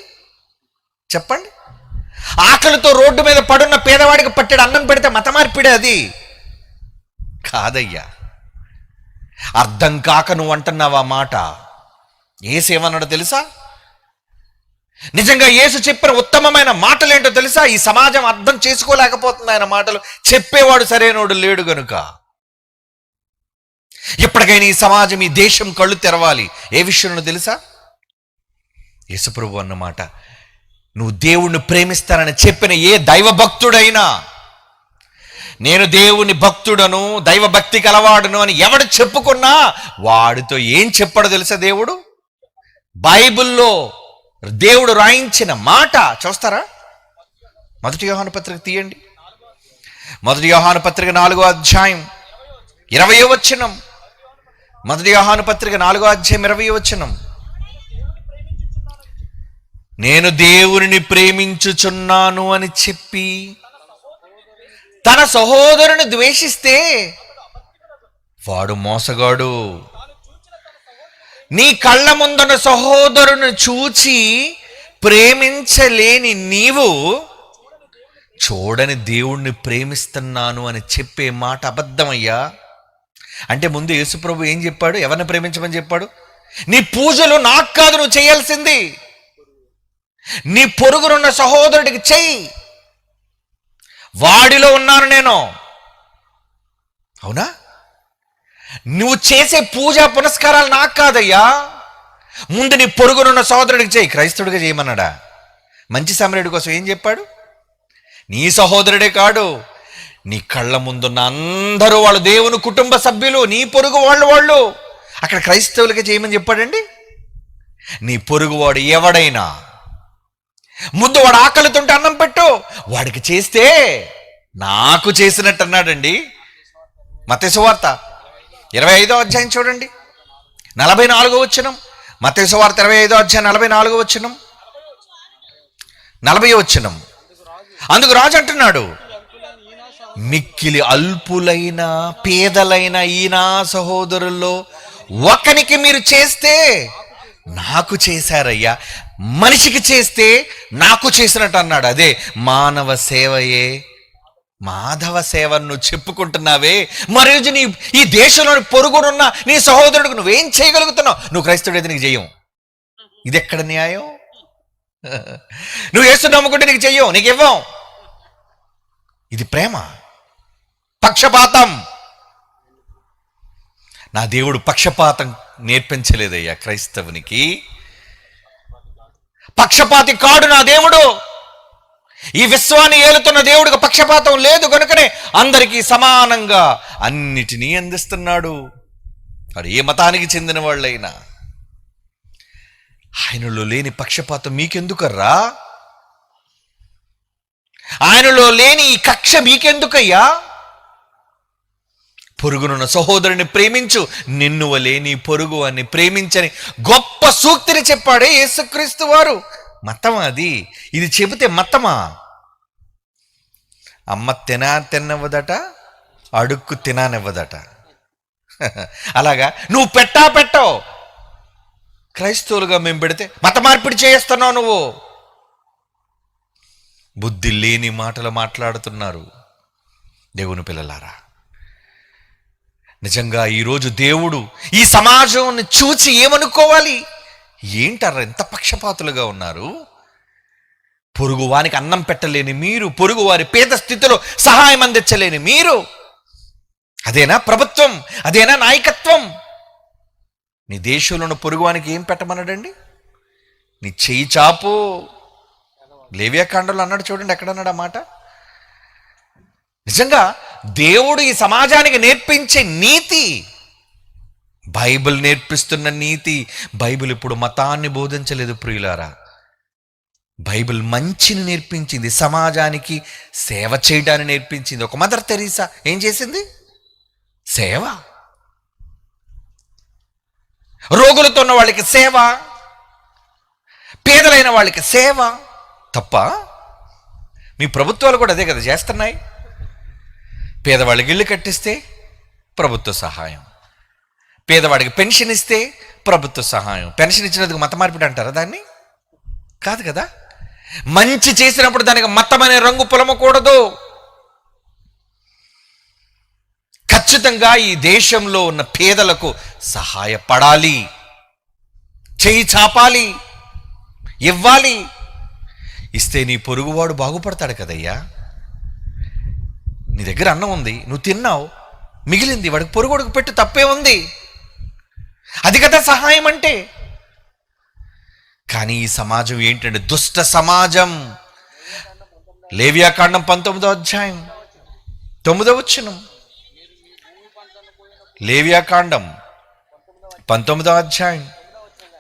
చెప్పండి. ఆకలితో రోడ్డు మీద పడున్న పేదవాడికి పట్టెడు అన్నం పెడితే మత మార్పిడే అది కాదయ్యా. అర్థం కాక నువ్వు అంటున్నావా మాట? యేసేమన్నాడో తెలుసా? నిజంగా యేసు చెప్పిన ఉత్తమమైన మాటలేంటో తెలుసా? ఈ సమాజం అర్థం చేసుకోలేకపోతుంది ఆయన మాటలు. చెప్పేవాడు సరైనోడు లేడు గనుక. ఎప్పటికైనా ఈ సమాజం, ఈ దేశం కళ్ళు తెరవాలి. ఏ విషయంలో తెలుసా? యేసుప్రభు అన్నమాట, నువ్వు దేవుణ్ణి ప్రేమిస్తానని చెప్పిన ఏ దైవ భక్తుడైనా, నేను దేవుని భక్తుడను, దైవ భక్తి కలవాడును అని ఎవడు చెప్పుకున్నా వాడితో ఏం చెప్పాడో తెలుసా దేవుడు? బైబిల్లో దేవుడు రాయించిన మాట చూస్తారా? 1 యోహాను పత్రిక తీయండి. 1 యోహాను పత్రిక 4వ అధ్యాయం 20వ వచనం. 1 యోహాను పత్రిక 4వ అధ్యాయం 20వ వచనం. నేను దేవుని ప్రేమించుచున్నాను అని చెప్పి తన సహోదరుని ద్వేషిస్తే వాడు మోసగాడు. నీ కళ్ళ ముందున్న సహోదరుని చూచి ప్రేమించలేని నీవు చూడని దేవుణ్ణి ప్రేమిస్తున్నాను అని చెప్పే మాట అబద్ధమయ్యా. అంటే ముందు యేసుప్రభు ఏం చెప్పాడు? ఎవరిని ప్రేమించమని చెప్పాడు? నీ పూజలు నాకు కాదు నువ్వు చేయాల్సింది, నీ పొరుగునున్న సహోదరుడికి చెయ్యి. వాడిలో ఉన్నాను నేను. అవునా? నువ్వు చేసే పూజ పునస్కారాలు నాకు కాదయ్యా, ముందు నీ పొరుగునున్న సహోదరుడికి చేయి. క్రైస్తవుడిగా చేయమన్నాడా? మంచి సమరయుడి కోసం ఏం చెప్పాడు? నీ సహోదరుడే కాడు, నీ కళ్ళ ముందున్న అందరూ వాళ్ళు దేవుని కుటుంబ సభ్యులు, నీ పొరుగు వాళ్ళు. అక్కడ క్రైస్తవులకే చేయమని చెప్పాడండి. నీ పొరుగువాడు ఎవడైనా ముందు వాడు ఆకలితుంటే అన్నం పెట్టు, వాడికి చేస్తే నాకు చేసినట్టు అన్నాడండి. మత్తయి సువార్త 25వ అధ్యాయం చూడండి, 44వ వచనం. మత్తయి సువార్త 25వ అధ్యాయం 44వ వచనం, 40వ వచనం. అందుకు రాజు అంటున్నాడు, మిక్కిలి అల్పులైన పేదలైన ఈ నా సహోదరుల్లో ఒకనికి మీరు చేస్తే నాకు చేశారయ్యా. మనిషికి చేస్తే నాకు చేసినట్టు అన్నాడు. అదే మానవ సేవయే మాధవ సేవను నువ్వు చెప్పుకుంటున్నావే. మరోజు నీ ఈ దేశంలోని పొరుగునున్న నీ సహోదరుడికి నువ్వేం చేయగలుగుతున్నావు? నువ్వు క్రైస్తవుడైతే నీకు చెయ్యం. ఇది ఎక్కడ న్యాయం? నువ్వు యేసుని నమ్ముకుంటే నీకు చెయ్యం, నీకు ఇవ్వం. ఇది ప్రేమ? పక్షపాతం. నా దేవుడు పక్షపాతం నేర్పించలేదయ్యా క్రైస్తవునికి. పక్షపాతి కాడు నా దేవుడు. ఈ విశ్వాన్ని ఏలుతున్న దేవుడికి పక్షపాతం లేదు కనుకనే అందరికీ సమానంగా అన్నిటినీ అందిస్తున్నాడు. వాడు ఏ మతానికి చెందిన వాళ్ళైనా. ఆయనలో లేని పక్షపాతం మీకెందుకర్రా? ఆయనలో లేని ఈ కక్ష మీకెందుకయ్యా? పొరుగునున్న సహోదరుని ప్రేమించు, నిన్ను వలే నీ పొరుగు అని ప్రేమించని గొప్ప సూక్తిని చెప్పాడే యేసుక్రీస్తు వారు. మతం అది. ఇది చెబితే మతమా? అమ్మ తిననివ్వదట, అడుక్కు తిననివ్వదట. అలాగా నువ్వు పెట్టావు, క్రైస్తవులుగా మేము పెడితే మత మార్పిడి చేస్తున్నావు నువ్వు. బుద్ధి లేని మాటలు మాట్లాడుతున్నారు దేవుని పిల్లలారా. నిజంగా ఈరోజు దేవుడు ఈ సమాజాన్ని చూచి ఏమనుకోవాలి? ఏంటారా ఎంత పక్షపాతులుగా ఉన్నారు? పొరుగు వానికి అన్నం పెట్టలేని మీరు, పొరుగు వారి పేద స్థితిలో సహాయం అందించలేని మీరు, అదేనా ప్రభుత్వం? అదేనా నాయకత్వం? నీ దేశంలోని పొరుగువానికి ఏం పెట్టమన్నాడండి? నీ చెయ్యి చాపు. లేవియాకాండంలో అన్నాడు చూడండి, ఎక్కడన్నాడు ఆ మాట? నిజంగా దేవుడు ఈ సమాజానికి నేర్పించే నీతి, బైబిల్ నేర్పిస్తున్న నీతి. బైబిల్ ఇప్పుడు మతాన్ని బోధించలేదు ప్రియులారా. బైబిల్ మంచిని నేర్పించింది, సమాజానికి సేవ చేయడాన్ని నేర్పించింది. ఒక మదర్ తెరీసా ఏం చేసింది? సేవ. రోగులతో ఉన్న వాళ్ళకి సేవ, పేదలైన వాళ్ళకి సేవ. తప్ప? మీ ప్రభుత్వాలు కూడా అదే కదా చేస్తున్నాయి. పేదవాళ్ళకి ఇల్లు కట్టిస్తే ప్రభుత్వ సహాయం, పేదవాడికి పెన్షన్ ఇస్తే ప్రభుత్వ సహాయం. పెన్షన్ ఇచ్చినందుకు మత మార్పిడి అంటారా దాన్ని? కాదు కదా. మంచి చేసినప్పుడు దానికి మతం అనే రంగు పొలమకూడదు. ఖచ్చితంగా ఈ దేశంలో ఉన్న పేదలకు సహాయపడాలి, చేయి చాపాలి, ఇవ్వాలి. ఇస్తే నీ పొరుగువాడు బాగుపడతాడు కదయ్యా. నీ దగ్గర అన్నం ఉంది, నువ్వు తిన్నావు, మిగిలింది వాడికి పొరుగుడికి పెట్టు, తప్పే ఉంది. అది కదా సహాయం అంటే. కానీ ఈ సమాజం ఏంటంటే దుష్ట సమాజం. లేవియాకాండం 19వ అధ్యాయం 9వ వచనం. లేవియాకాండం 19వ అధ్యాయం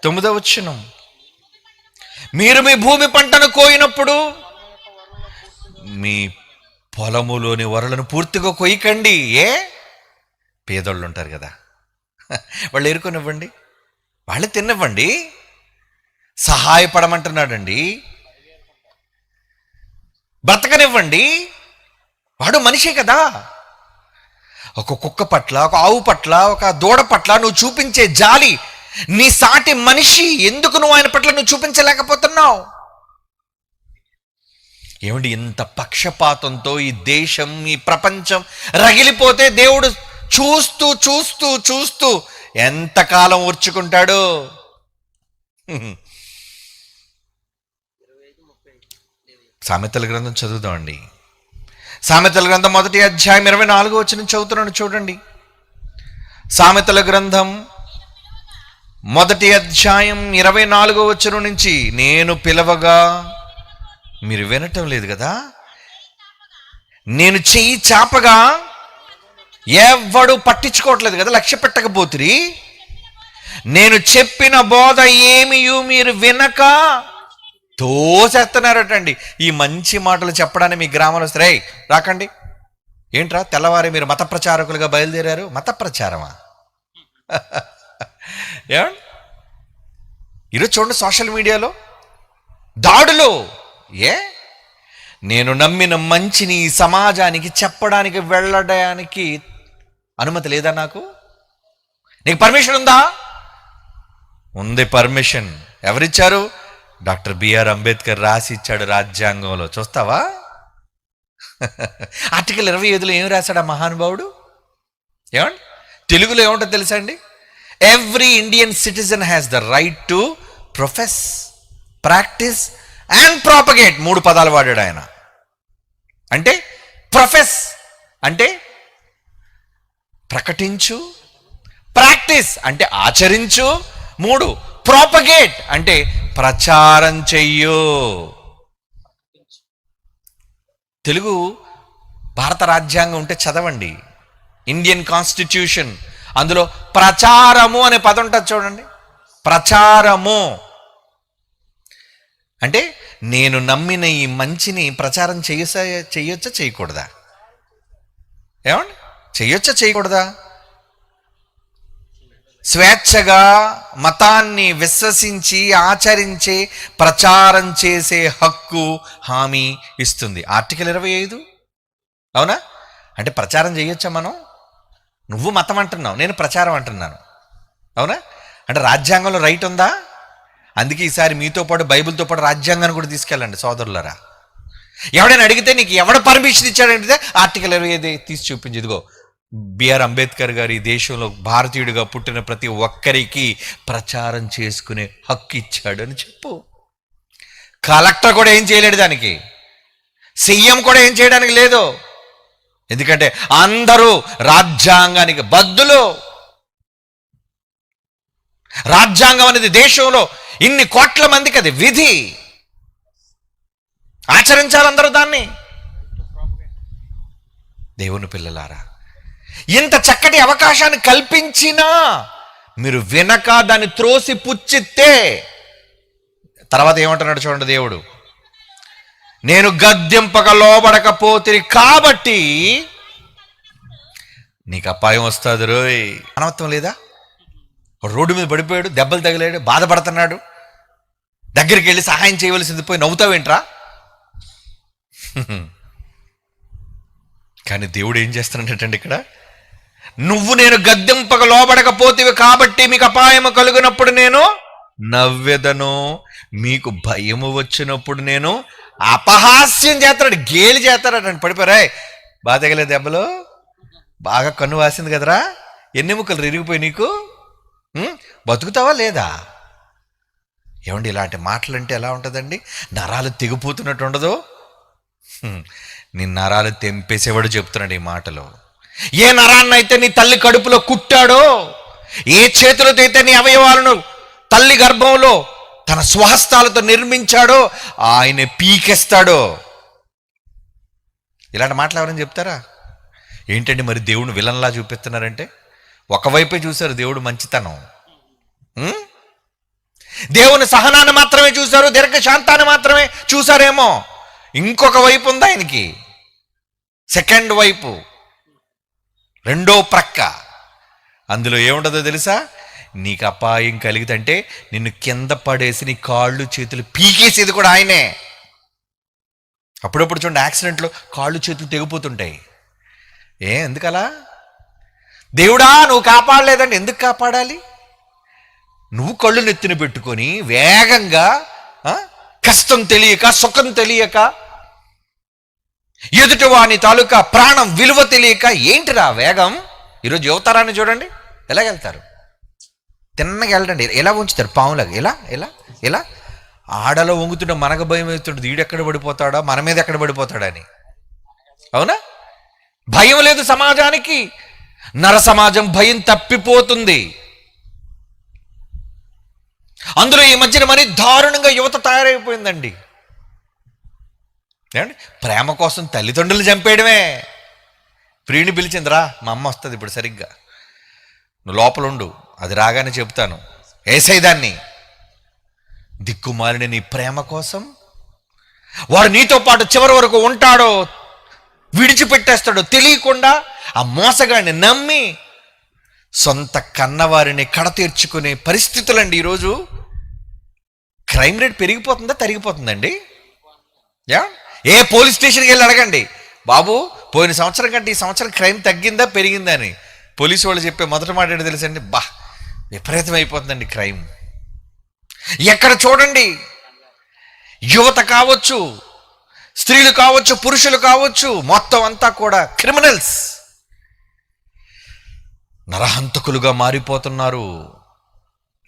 9వ వచనం. మీరు మీ భూమి పంటను కోయినప్పుడు మీ పొలములోని వరలను పూర్తిగా కొయ్యకండి. పేదోళ్ళు ఉంటారు కదా, వాళ్ళు ఏరుకొనివ్వండి, వాళ్ళు తినివ్వండి, సహాయపడమంటున్నాడండి. బ్రతకనివ్వండి, వాడు మనిషే కదా. ఒక కుక్క పట్ల, ఒక ఆవు పట్ల, ఒక దూడ పట్ల నువ్వు చూపించే జాలి, నీ సాటి మనిషి ఎందుకు నువ్వు ఆయన పట్ల నువ్వు చూపించలేకపోతున్నావు? ఏమిటి ఇంత పక్షపాతంతో ఈ దేశం, ఈ ప్రపంచం రగిలిపోతే దేవుడు చూస్తూ చూస్తూ చూస్తూ ఎంతకాలం ఊర్చుకుంటాడు? సామెతల గ్రంథం చదువుదామండి. సామెతల గ్రంథం 1వ అధ్యాయం 24వ వచనం చదువుతున్నాను, చూడండి. సామెతల గ్రంథం 1వ అధ్యాయం 24వ వచనం నుంచి, నేను పిలవగా మీరు వినటం లేదు కదా, నేను చెయ్యి చాపగా ఎవ్వడు పట్టించుకోవట్లేదు కదా, లక్ష్య పెట్టకపోతురి, నేను చెప్పిన బోధ ఏమియు మీరు వినక తోసేస్తున్నారటండి. ఈ మంచి మాటలు చెప్పడానికి మీ గ్రామంలో వస్తే రాకండి, ఏంట్రా తెల్లవారి మీరు మత ప్రచారకులుగా బయలుదేరారు? మత ప్రచారమా? ఏమండి ఈరోజు చూడండి సోషల్ మీడియాలో దాడులు. నేను నమ్మిన మంచిని ఈ సమాజానికి చెప్పడానికి వెళ్ళడానికి అనుమతి లేదా? నీకు పర్మిషన్ ఉందా? ఉంది పర్మిషన్. ఎవరిచ్చారు? డాక్టర్ బిఆర్ అంబేద్కర్ రాసి ఇచ్చాడు రాజ్యాంగంలో. చూస్తావా? ఆర్టికల్ 25లో ఏం రాశాడు ఆ మహానుభావుడు? ఏమండి తెలుగులో ఏమంటో తెలుసా అండి? Every Indian citizen has the right to profess, practice and propagate. 3 పదాలు వాడాడు ఆయన. అంటే ప్రొఫెస్ అంటే ప్రకటించు, ప్రాక్టీస్ అంటే ఆచరించు, 3 ప్రాపగేట్ అంటే ప్రచారం చెయ్యు. తెలుగు భారత రాజ్యాంగం ఉంటే చదవండి, ఇండియన్ కాన్స్టిట్యూషన్. అందులో ప్రచారము అనే పదం ఉంటుంది చూడండి. ప్రచారము అంటే నేను నమ్మిన ఈ మంచిని ప్రచారం చెయ్యొచ్చా చేయకూడదా? ఏమండి చెయ్యొచ్చా చేయకూడదా? స్వేచ్ఛగా మతాన్ని విశ్వసించి ఆచరించే ప్రచారం చేసే హక్కు హామీ ఇస్తుంది ఆర్టికల్ 25. అవునా? అంటే ప్రచారం చేయొచ్చా మనం? నువ్వు మతం అంటున్నావు, నేను ప్రచారం అంటున్నాను. అవునా? అంటే రాజ్యాంగంలో రైట్ ఉందా? అందుకే ఈసారి మీతో పాటు బైబిల్తో పాటు రాజ్యాంగాన్ని కూడా తీసుకెళ్ళండి సోదరులరా. ఎవడైనా అడిగితే నీకు ఎవడ పర్మిషన్ ఇచ్చాడంటే ఆర్టికల్ 25 తీసి చూపించి, ఇదిగో బిఆర్ అంబేద్కర్ గారు ఈ దేశంలో భారతీయుడిగా పుట్టిన ప్రతి ఒక్కరికి ప్రచారం చేసుకునే హక్కు ఇచ్చాడు అని చెప్పు. కలెక్టర్ కూడా ఏం చేయలేడు దానికి, సీఎం కూడా ఏం చేయడానికి లేదు. ఎందుకంటే అందరూ రాజ్యాంగానికి బద్దులు. రాజ్యాంగం అనేది దేశంలో ఇన్ని కోట్ల మందికి అది విధి, ఆచరించాలి అందరూ దాన్ని. దేవుని పిల్లలారా, ఇంత చక్కటి అవకాశాన్ని కల్పించినా మీరు వినక దాన్ని త్రోసి పుచ్చితే తర్వాత ఏమంటున్నాడు చూడండి దేవుడు, నేను గద్దింపక లోబడకపోతే కాబట్టి నీకు అపాయం వస్తుంది రోయ్. మానవత్వం లేదా? రోడ్డు మీద పడిపోయాడు, దెబ్బలు తగిలాడు, బాధపడుతున్నాడు, దగ్గరికి వెళ్ళి సహాయం చేయవలసింది పోయి నవ్వుతావేంట్రా? కానీ దేవుడు ఏం చేస్తున్నాడంటే ఇక్కడ, నువ్వు నేను గద్దెంపక లోబడకపోతేవి కాబట్టి మీకు అపాయము కలుగునప్పుడు నేను నవ్వెదను, మీకు భయము వచ్చినప్పుడు నేను అపహాస్యం చేస్తాడు, గేలి చేస్తాడు. పడిపోరాయ్, బాగా తగలే దెబ్బలు, బాగా కన్ను వాసింది కదరా, ఎన్నెముకలు ఇరిగిపోయి నీకు, బతుకుతావా లేదా? ఏమండి, ఇలాంటి మాటలు అంటే ఎలా ఉంటుందండి? నరాలు తెగిపోతున్నట్టు ఉండదు? నీ నరాలు తెంపేసేవాడు చెప్తున్నాడు ఈ మాటలు. ఏ నరాన్నైతే నీ తల్లి కడుపులో కుట్టాడో, ఏ చేతులతో అయితే నీ అవయవాలను తల్లి గర్భంలో తన స్వహస్తాలతో నిర్మించాడో ఆయన పీకేస్తాడో. ఇలాంటి మాటలు ఎవరైనా చెప్తారా? ఏంటండి మరి దేవుడిని విలన్లా చూపిస్తున్నారంటే? ఒకవైపే చూశారు దేవుడు మంచితనం, దేవుని సహనాన్ని మాత్రమే చూశారు, దీర్ఘశాంతాన్ని మాత్రమే చూశారేమో. ఇంకొక వైపు ఉంది ఆయనకి, సెకండ్ వైపు, రెండో ప్రక్క. అందులో ఏముంటుందో తెలుసా? నీకు అపాయం కలిగితే నిన్ను కింద పడేసి నీ కాళ్ళు చేతులు పీకేసేది కూడా ఆయనే. అప్పుడప్పుడు చూడండి, యాక్సిడెంట్లో కాళ్ళు చేతులు తెగిపోతుంటాయి. ఎందుకలా? దేవుడా నువ్వు కాపాడలేదండి. ఎందుకు కాపాడాలి? నువ్వు కళ్ళు నెత్తిన పెట్టుకొని వేగంగా, కష్టం తెలియక సుఖం తెలియక, ఎదుటి వాని తాలూకా ప్రాణం విలువ తెలియక ఏంటిరా వేగం? ఈరోజు యువతరాన్ని చూడండి, ఎలాగెళ్తారు? తిన్నగా వెళ్ళండి, ఎలా ఉంచుతారు పాములాగా, ఇలా ఇలా ఇలా. ఆడలో వంగుతుంటే మనకు భయం వేస్తుంటుంది, ఈడెక్కడ పడిపోతాడా, మన మీద ఎక్కడ పడిపోతాడా అని. అవునా? భయం లేదు సమాజానికి. నర సమాజం భయం తప్పిపోతుంది. అందులో ఈ మధ్యన మరీ దారుణంగా యువత తయారైపోయిందండి. ఏమండి, ప్రేమ కోసం తల్లిదండ్రులు చంపేయడమే. ప్రియుని పిలిచిందిరా, మా అమ్మ వస్తుంది ఇప్పుడు, సరిగ్గా నువ్వు లోపల ఉండు, అది రాగానే చెబుతాను, ఏసైదాన్ని. దిక్కుమాలిన నీ ప్రేమ కోసం వాడు నీతో పాటు చివరి వరకు ఉంటాడో విడిచిపెట్టేస్తాడో తెలియకుండా ఆ మోసగాడిని నమ్మి సొంత కన్నవారిని కడతీర్చుకునే పరిస్థితులండి ఈరోజు. క్రైమ్ రేట్ పెరిగిపోతుందా తరిగిపోతుందండి? ఏ పోలీస్ స్టేషన్కి వెళ్ళి అడగండి, బాబు పోయిన సంవత్సరం కంటే ఈ సంవత్సరం క్రైమ్ తగ్గిందా పెరిగిందా అని. పోలీసు వాళ్ళు చెప్పే మొదటి మాట ఏంటో తెలుసండి? విపరీతం అయిపోతుందండి క్రైమ్. ఎక్కడ చూడండి, యువత కావచ్చు, స్త్రీలు కావచ్చు, పురుషులు కావచ్చు, మొత్తం అంతా కూడా క్రిమినల్స్, నరహంతకులుగా మారిపోతున్నారు,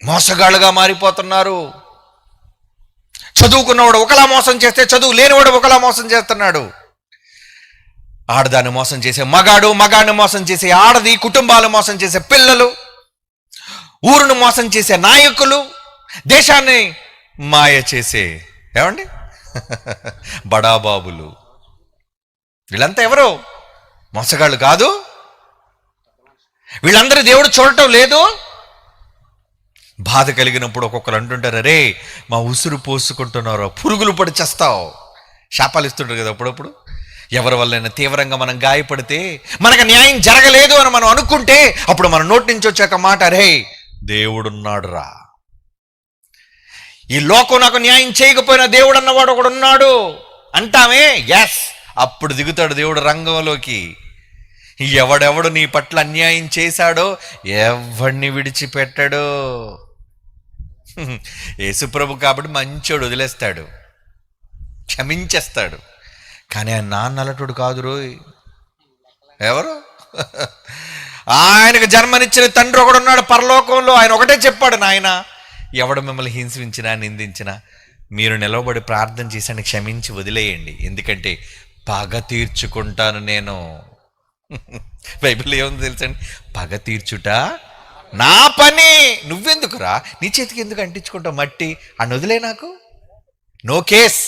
మోసగాళ్ళుగా మారిపోతున్నారు. చదువుకున్నవాడు ఒకలా మోసం చేస్తే చదువు లేనివాడు ఒకలా మోసం చేస్తున్నాడు. ఆడదాన్ని మోసం చేసే మగాడు, మగాడిని మోసం చేసే ఆడది, కుటుంబాలు మోసం చేసే పిల్లలు, ఊరును మోసం చేసే నాయకులు, దేశాన్ని మాయ చేసే ఏమండి బడాబాబులు. వీళ్ళంతా ఎవరు? మోసగాళ్ళు కాదు? వీళ్ళందరూ దేవుడు చూడటం లేదు? బాధ కలిగినప్పుడు ఒక్కొక్కరు అంటుంటారు, అరే మా ఉసురు పోసుకుంటున్నారో, పురుగులు పడి చేస్తావు. శాపాలు ఇస్తుంటారు కదా అప్పుడప్పుడు. ఎవరి వల్లైనా తీవ్రంగా మనం గాయపడితే, మనకు న్యాయం జరగలేదు అని మనం అనుకుంటే, అప్పుడు మన నోటి నుంచి వచ్చాక మాట, అరే దేవుడున్నాడు రా, ఈ లోకం నాకు న్యాయం చేయకపోయినా దేవుడు అన్నవాడు ఒకడు ఉన్నాడు అంటామే. ఎస్, అప్పుడు దిగుతాడు దేవుడు రంగంలోకి. ఎవడెవడు నీ పట్ల అన్యాయం చేశాడో ఎవడిని విడిచిపెట్టాడు. యేసుప్రభు కాబట్టి మంచోడు, వదిలేస్తాడు, క్షమించేస్తాడు. కానీ ఆయన నాన్నలటుడు కాదు రోయ్. ఎవరు? ఆయనకు జన్మనిచ్చిన తండ్రి ఒకడున్నాడు పరలోకంలో. ఆయన ఒకటే చెప్పాడు, నాయన ఎవడు మిమ్మల్ని హింసించినా నిందించినా మీరు నిలవబడి ప్రార్థన చేసి క్షమించి వదిలేయండి, ఎందుకంటే పగ తీర్చుకుంటాను నేను. బైబిల్ ఏముంది తెలుసండి? పగ తీర్చుట నా పని, నువ్వెందుకురా నీ చేతికి ఎందుకు అంటించుకుంటావు మట్టి అని వదిలే నాకు. No case.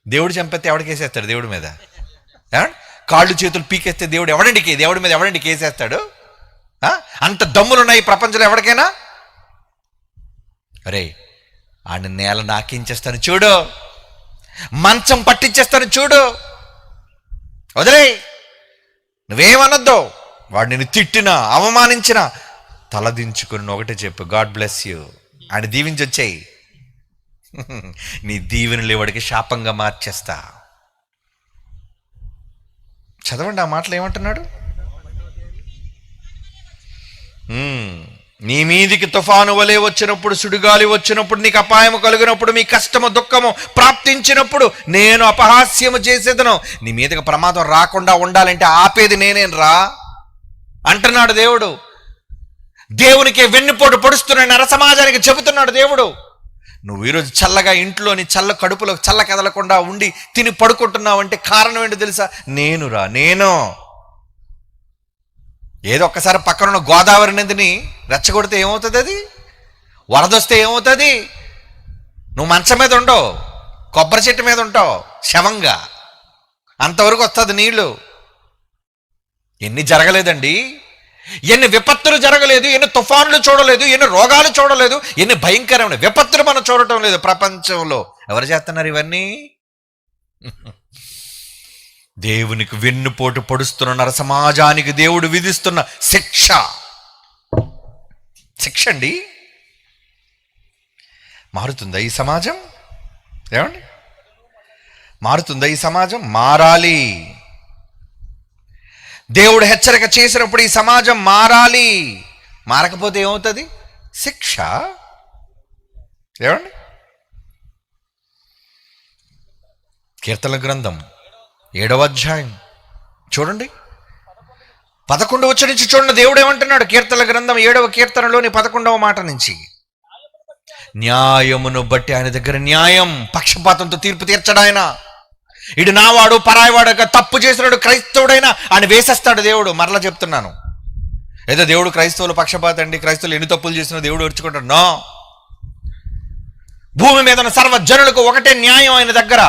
దేవుడు చంపేస్తే ఎవడు కేసేస్తాడు దేవుడి మీద? కాళ్ళు చేతులు పీకేస్తే దేవుడి మీద ఎవడండి కేసేస్తాడు? అంత దమ్ములున్నాయి ప్రపంచంలో ఎవరికైనా? అరే ఆయన నేల నాకించేస్తాను చూడు, మంచం పట్టించేస్తాను చూడు, వదిలే, నువ్వేమనొద్దు. వాడు నిన్ను తిట్టినా అవమానించినా తలదించుకుని ఒకటే చెప్పు, గాడ్ బ్లెస్ యూ, ఆయన దీవించి వచ్చాయి. నీ దీవెనలు వాడికి శాపంగా మార్చేస్తా. చదవండి ఆ మాటలు ఏమంటున్నాడు. నీ మీదికి తుఫాను వలె వచ్చినప్పుడు, సుడిగాలి వచ్చినప్పుడు, నీకు అపాయము కలిగినప్పుడు, మీ కష్టము దుఃఖము ప్రాప్తించినప్పుడు నేను అపహాస్యము చేసేదను. నీ మీదకి ప్రమాదం రాకుండా ఉండాలంటే ఆపేది నేనేనరా అంటున్నాడు దేవుడు. దేవునికి వెన్నుపోటు పొడుస్తున్నాడు, నర సమాజానికి చెబుతున్నాడు దేవుడు. నువ్వు ఈరోజు చల్లగా ఇంట్లోని చల్ల కడుపులో చల్ల కదలకుండా ఉండి తిని పడుకుంటున్నావంటే కారణం ఏంటో తెలుసా? నేను ఏదో ఒక్కసారి పక్కనున్న గోదావరి నదిని రెచ్చగొడితే ఏమవుతుంది? అది వరదొస్తే ఏమవుతుంది? నువ్వు మంచం మీద ఉండవు, కొబ్బరి చెట్టు మీద ఉంటావు శవంగా, అంతవరకు వస్తుంది నీళ్లు. ఎన్ని జరగలేదండి, ఎన్ని విపత్తులు జరగలేదు, ఎన్ని తుఫాన్లు చూడలేదు, ఎన్ని రోగాలు చూడలేదు, ఎన్ని భయంకరమైన విపత్తులు మనం చూడటం లేదు ప్రపంచంలో. ఎవరు చేస్తున్నారు ఇవన్నీ? దేవునికి వెన్నుపోటు పొడుస్తున్న నర సమాజానికి దేవుడు విధిస్తున్న శిక్ష అండి. మారుతుందా ఈ సమాజం? ఏమండి, మారుతుందా ఈ సమాజం? మారాలి. దేవుడు హెచ్చరిక చేసినప్పుడు ఈ సమాజం మారాలి. మారకపోతే ఏమవుతుంది? శిక్ష. ఏమండి, కీర్తనల గ్రంథం 7వ అధ్యాయం చూడండి, 11వ వచనం నుంచి చూడండి. దేవుడు ఏమంటున్నాడు? కీర్తనల గ్రంథం 7వ కీర్తనలోని 11వ మాట నుంచి, న్యాయమును బట్టి ఆయన దగ్గర న్యాయం, పక్షపాతంతో తీర్పు తీర్చడాయన. ఇడు నావాడు పరాయివాడుగా తప్పు చేసినాడు క్రైస్తవుడైనా ఆయన వేసేస్తాడు దేవుడు. మరలా చెప్తున్నాను, ఏదో దేవుడు క్రైస్తవులు పక్షపాతం అండి, క్రైస్తవులు ఎన్ని తప్పులు చేసినా దేవుడు ఓర్చుకుంటాడు. నో, భూమి మీద ఉన్న సర్వ జనులకు ఒకటే న్యాయం ఆయన దగ్గర.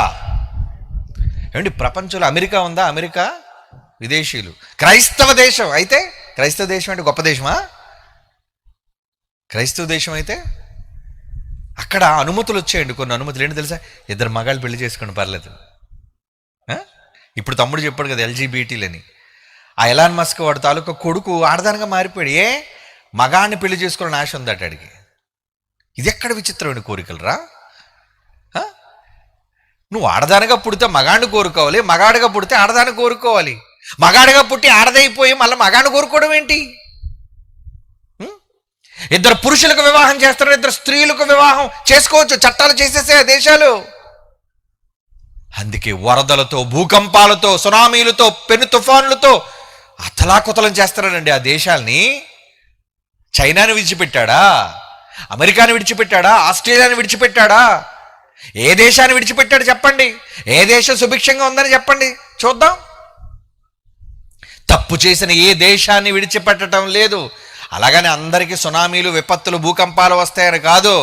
ఏమండి, ప్రపంచంలో అమెరికా ఉందా? అమెరికా విదేశీయులు, క్రైస్తవ దేశం అయితే, క్రైస్తవ దేశం అంటే గొప్ప దేశమా? క్రైస్తవ దేశం అయితే అక్కడ అనుమతులు వచ్చాయండి. కొన్ని అనుమతులు ఏంటి తెలుసా? 2 మగాళ్ళు పెళ్లి చేసుకోండి పర్లేదు. ఇప్పుడు తమ్ముడు చెప్పాడు కదా ఎల్జీబీటీలని. ఆ ఎలాన్ మస్క్ వాడు తాలూకా కొడుకు ఆడదానిగా మారిపోయాడు. మగాడిని పెళ్లి చేసుకోవాలని ఆశ ఉందట అడిగి. ఇది ఎక్కడ విచిత్రమైన కోరికలు రా? నువ్వు ఆడదానిగా పుడితే మగాడిని కోరుకోవాలి, మగాడిగా పుడితే ఆడదాన్ని కోరుకోవాలి. మగాడిగా పుట్టి ఆడదైపోయి మళ్ళీ మగాడిని కోరుకోవడం ఏంటి? 2 పురుషులకు వివాహం చేస్తారు, 2 స్త్రీలకు వివాహం చేసుకోవచ్చు, చట్టాలు చేసేసే దేశాలు. అందుకే వరదలతో, భూకంపాలతో, సునామీలతో, పెను తుఫానులతో అతలాకుతలం చేస్తున్నాడండి ఆ దేశాల్ని. చైనాని విడిచిపెట్టాడా? అమెరికాని విడిచిపెట్టాడా? ఆస్ట్రేలియాని విడిచిపెట్టాడా? ఏ దేశాన్ని విడిచిపెట్టాడు చెప్పండి? ఏ దేశం సుభిక్షంగా ఉందని చెప్పండి చూద్దాం. తప్పు చేసిన ఏ దేశాన్ని విడిచిపెట్టడం లేదు. అలాగని అందరికీ సునామీలు, విపత్తులు, భూకంపాలు వస్తాయని కాదు.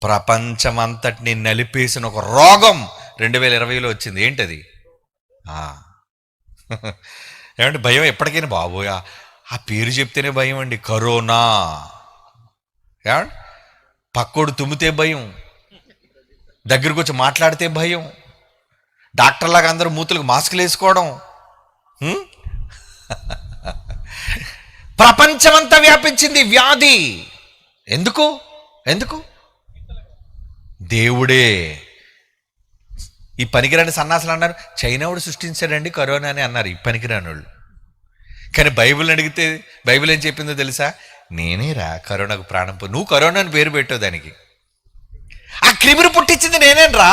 ప్రపంచమంతటిని నలిపేసిన ఒక రోగం 2020లో వచ్చింది. ఏంటది? ఏమంటే భయం ఎప్పటికైనా బాబోయా, ఆ పేరు చెప్తేనే భయం అండి. కరోనా. ఏమండి, పక్కోడు తుమ్మితే భయం, దగ్గరకు వచ్చి మాట్లాడితే భయం, డాక్టర్లాగా అందరూ మూతులకు మాస్కులు వేసుకోవడం. ప్రపంచమంతా వ్యాపించింది వ్యాధి. ఎందుకు? దేవుడే. ఈ పనికిరాని సన్నాసులు అన్నారు చైనావుడు సృష్టించాడండి కరోనా అని అన్నారు ఈ పనికిరాని వాళ్ళు. కానీ బైబిల్ని అడిగితే బైబిల్ ఏం చెప్పిందో తెలుసా? నేనే రా కరోనాకు ప్రాణం నువ్వు కరోనా అని పేరు పెట్టావు దానికి. ఆ క్రిమిని పుట్టించింది నేనేనరా.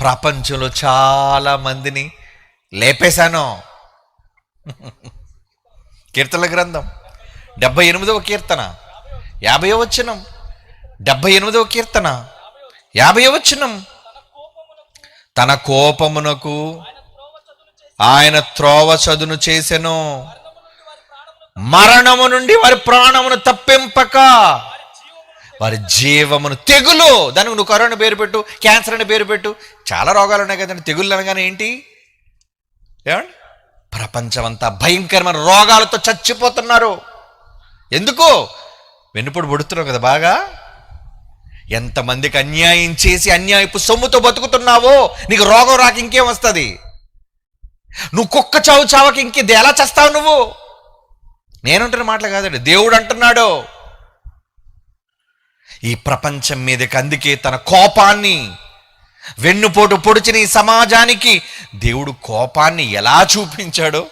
ప్రపంచంలో చాలా మందిని లేపేశాను. కీర్తనల గ్రంథం 78వ కీర్తన 50వ వచనం, 78వ కీర్తన 50వ వచనం, తన కోపమునకు ఆయన త్రోవ చదును చేసెను, మరణము నుండి వారి ప్రాణమును తప్పింపక వారి జీవమును. తెగులు, దానికి నువ్వు కరోనా పేరు పెట్టు, క్యాన్సర్ అని పేరు పెట్టు, చాలా రోగాలు ఉన్నాయి కదండి. తెగుళ్ళు అనగానే ఏంటి? ఏమండి, ప్రపంచమంతా భయంకరమైన రోగాలతో చచ్చిపోతున్నారు. ఎందుకు? వెన్నుపోటు పడుతున్నావు కదా బాగా. ఎంతమందికి అన్యాయం చేసి అన్యాయపు సొమ్ముతో బతుకుతున్నావో నీకు రోగం రాక ఇంకేం వస్తుంది? నువ్వు కుక్క చావు చావకి ఇంకేది ఎలా చేస్తావు నువ్వు? నేనంటున్న మాటలు కాదండి, దేవుడు అంటున్నాడు. ఈ ప్రపంచం మీదకి అందుకే తన కోపాన్ని, వెన్నుపోటు పొడిచిన ఈ సమాజానికి దేవుడు కోపాన్ని ఎలా చూపించాడో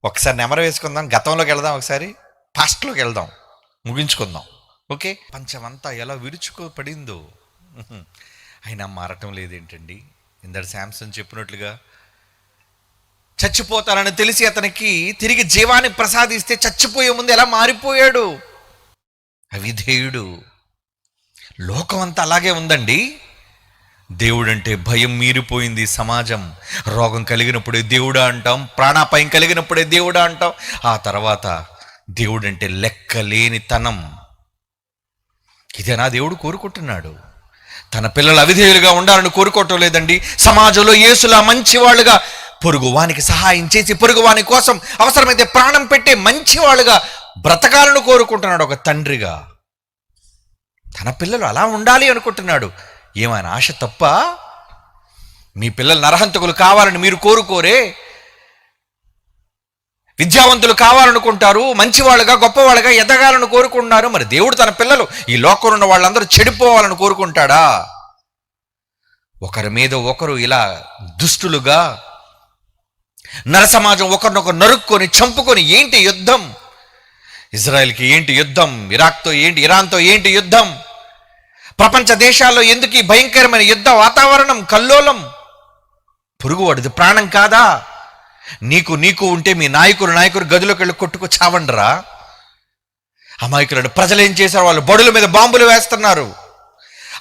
ఒకసారి నెమరు వేసుకుందాం. గతంలోకి వెళ్దాం, ఒకసారి పాస్ట్లోకి వెళ్దాం. ముగించుకుందాం. ఓకే, పంచమంతా ఎలా విరుచుకోపడిందో అయినా మారటం లేదేంటండి? ఇందరు శాంసన్ చెప్పినట్లుగా చచ్చిపోతానని తెలిసి అతనికి తిరిగి జీవాన్ని ప్రసాదిస్తే చచ్చిపోయే ముందు ఎలా మారిపోయాడు? అవిధేయుడు. లోకం అంతా అలాగే ఉందండి. దేవుడంటే భయం మీరిపోయింది సమాజం. రోగం కలిగినప్పుడే దేవుడా అంటాం, ప్రాణాపాయం కలిగినప్పుడే దేవుడా అంటాం. ఆ తర్వాత దేవుడంటే లెక్కలేనితనం. ఇదేనా దేవుడు కోరుకుంటున్నాడు? తన పిల్లలు అవిధేయులుగా ఉండాలని కోరుకోవటం లేదండి. సమాజంలో యేసులా మంచివాళ్ళుగా, పొరుగువానికి సహాయం చేసి పొరుగువాని కోసం అవసరమైతే ప్రాణం పెట్టే మంచివాళ్ళుగా బ్రతకాలను కోరుకుంటున్నాడు ఒక తండ్రిగా. తన పిల్లలు అలా ఉండాలి అనుకుంటున్నాడు. ఏమైనా ఆశ తప్ప? మీ పిల్లలు నరహంతకులు కావాలని మీరు కోరుకోరే? విద్యావంతులు కావాలనుకుంటారు, మంచివాళ్ళుగా గొప్పవాళ్ళుగా ఎదగాలని కోరుకుంటున్నారు. మరి దేవుడు తన పిల్లలు ఈ లోకంలో ఉన్న వాళ్ళందరూ చెడిపోవాలని కోరుకుంటాడా? ఒకరి మీద ఒకరు ఇలా దుష్టులుగా, నర సమాజం ఒకరినొకరు నరుక్కొని చంపుకొని, ఏంటి యుద్ధం? ఇజ్రాయెల్కి ఏంటి యుద్ధం? ఇరాక్తో ఏంటి, ఇరాన్తో ఏంటి యుద్ధం? ప్రపంచ దేశాల్లో ఎందుకు ఈ భయంకరమైన యుద్ధ వాతావరణం, కల్లోలం? పొరుగువాడిది ప్రాణం కాదా? నీకు ఉంటే మీ నాయకులు గదిలోకి వెళ్ళి కొట్టుకు చావండరా? అమాయకులను ప్రజలు ఏం చేశారు? వాళ్ళు బడుల మీద బాంబులు వేస్తున్నారు,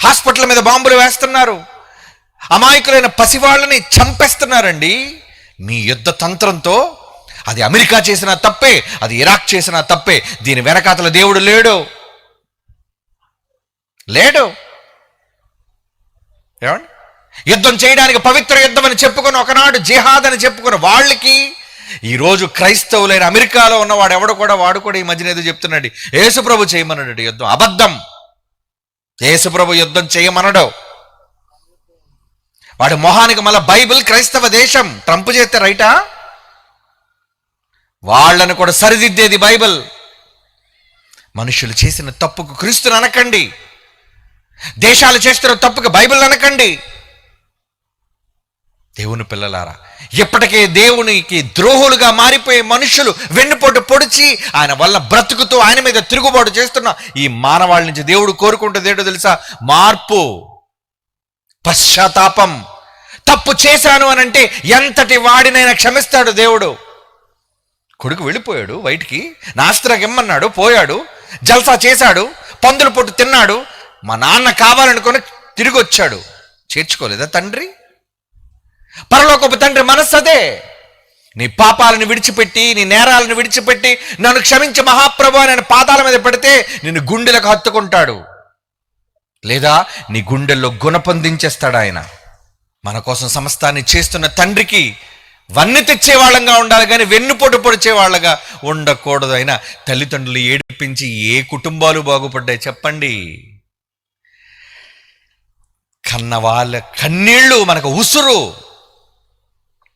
హాస్పిటల్ మీద బాంబులు వేస్తున్నారు, అమాయకులైన పసివాళ్ళని చంపేస్తున్నారండి. మీ యుద్ధ తంత్రంతో అది అమెరికా చేసిన తప్పే, అది ఇరాక్ చేసిన తప్పే. దీని వెనకాతల దేవుడు లేడు. ఏమండి? యుద్ధం చేయడానికి పవిత్ర యుద్ధం అని చెప్పుకొని, ఒకనాడు జిహాద్ అని చెప్పుకుని వాళ్ళకి ఈరోజు క్రైస్తవులైన అమెరికాలో ఉన్నవాడు వాడు కూడా ఈ మధ్యన ఏదో చెప్తున్నాడు, యేసుప్రభు చేయమన్నాడు యుద్ధం. అబద్ధం. యేసుప్రభు యుద్ధం చేయమనడు. వాడి మొహానికి మళ్ళీ బైబిల్ క్రైస్తవ దేశం. ట్రంప్ చేస్తే రైటా? వాళ్ళని కూడా సరిదిద్దేది బైబిల్. మనుషులు చేసిన తప్పుకు క్రీస్తుని అనకండి, దేశాలు చేస్తున్న తప్పుకు బైబిల్ అనకండి. దేవుని పిల్లలారా, ఇప్పటికే దేవునికి ద్రోహులుగా మారిపోయే మనుషులు వెన్నుపోటు పొడిచి ఆయన వల్ల బ్రతుకుతూ ఆయన మీద తిరుగుబాటు చేస్తున్న ఈ మానవాళి నుంచి దేవుడు కోరుకుంటుంది ఏంటో తెలుసా? మార్పు, పశ్చాత్తాపం. తప్పు చేశాను అని అంటే ఎంతటి వాడినైనా క్షమిస్తాడు దేవుడు. కొడుకు వెళ్ళిపోయాడు బయటికి, నాస్తిరాకి ఇమ్మన్నాడు, పోయాడు, జల్సా చేశాడు, పందుల పొట్టు తిన్నాడు, మా నాన్న కావాలనుకొని తిరిగి వచ్చాడు. చేర్చుకోలేదా తండ్రి? పరలోకపు తండ్రి మనస్సు అదే. నీ పాపాలను విడిచిపెట్టి, నీ నేరాలను విడిచిపెట్టి నన్ను క్షమించి మహాప్రభు అని పాదాల మీద పెడితే నిన్ను గుండెలకు హత్తుకుంటాడు, లేదా నీ గుండెల్లో గుణపొందించేస్తాడు ఆయన. మన కోసం సమస్తాన్ని చేస్తున్న తండ్రికి వన్నె తెచ్చే వాళ్ళంగా ఉండాలి, కానీ వెన్నుపోటు పొడిచే వాళ్ళగా ఉండకూడదు. అయినా తల్లిదండ్రులు ఏడిపించి ఏ కుటుంబాలు బాగుపడ్డాయి చెప్పండి? కన్న వాళ్ళ కన్నీళ్లు మనకు ఉసురు.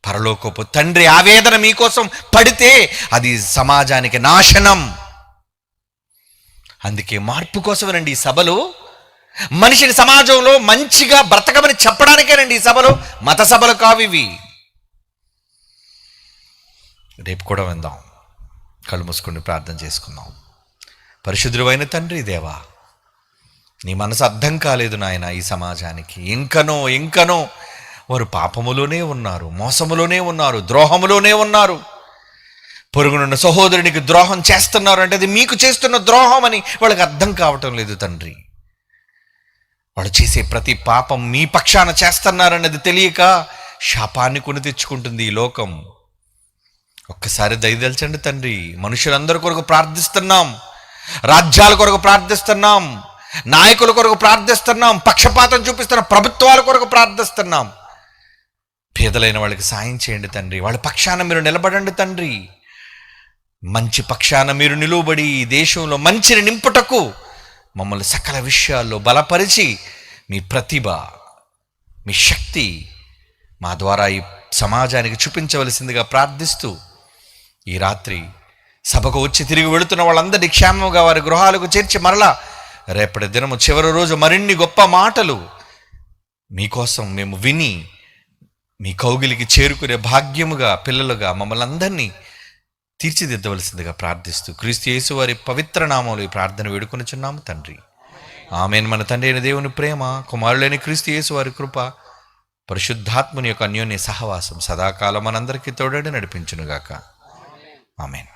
పరలోకపు తండ్రి ఆవేదన మీకోసం పడితే అది సమాజానికి నాశనం. అందుకే మార్పు కోసమేనండి ఈ సభలు. మనిషిని సమాజంలో మంచిగా బ్రతకమని చెప్పడానికేనండి ఈ సభలు, మత సభలు కావివి. రేపు కూడా విందాం. కళ్ళు మూసుకొని ప్రార్థన చేసుకుందాం. పరిశుద్ధుడు అయిన తండ్రి దేవా, నీ మనసు అర్థం కాలేదు నాయన ఈ సమాజానికి. ఇంకనో వారు పాపములోనే ఉన్నారు, మోసములోనే ఉన్నారు, ద్రోహములోనే ఉన్నారు. పొరుగునున్న సహోదరునికి ద్రోహం చేస్తున్నారు అంటే అది మీకు చేస్తున్న ద్రోహం అని వాళ్ళకి అర్థం కావటం లేదు తండ్రి. వాళ్ళు చేసే ప్రతి పాపం మీ పక్షాన చేస్తున్నారన్నది తెలియక శాపాన్ని కొని తెచ్చుకుంటుంది ఈ లోకం. ఒక్కసారి దయదల్చండి తండ్రి. మనుషులందరి కొరకు ప్రార్థిస్తున్నాం, రాజ్యాల కొరకు ప్రార్థిస్తున్నాం, నాయకుల కొరకు ప్రార్థిస్తున్నాం, పక్షపాతం చూపిస్తున్న ప్రభుత్వాల కొరకు ప్రార్థిస్తున్నాం. పేదలైన వాళ్ళకి సాయం చేయండి తండ్రి. వాళ్ళ పక్షాన మీరు నిలబడండి తండ్రి. మంచి పక్షాన మీరు నిలువబడి ఈ దేశంలో మంచిని నింపుటకు మమ్మల్ని సకల విషయాల్లో బలపరిచి మీ ప్రతిభ, మీ శక్తి మా ద్వారా ఈ సమాజానికి చూపించవలసిందిగా ప్రార్థిస్తూ, ఈ రాత్రి సభకు వచ్చి తిరిగి వెళుతున్న వాళ్ళందరినీ క్షేమంగా వారి గృహాలకు చేర్చి మరలా రేపటి దినము చివరి రోజు మరిన్ని గొప్ప మాటలు మీకోసం మేము విని మీ కౌగిలికి చేరుకునే భాగ్యముగా పిల్లలుగా మమ్మల్ని అందరినీ తీర్చిదిద్దవలసిందిగా ప్రార్థిస్తూ క్రీస్తు యేసు వారి పవిత్ర నామములో ఈ ప్రార్థన వేడుకొనుచున్నాము తండ్రి. ఆమేన్. మన తండ్రి అయిన దేవుని ప్రేమ, కుమారుడైన క్రీస్తు యేసు వారి కృప, పరిశుద్ధాత్మని యొక్క అన్యోన్య సహవాసం సదాకాలం మనందరికీ తోడేడి నడిపించునుగాక. ఆమేన్.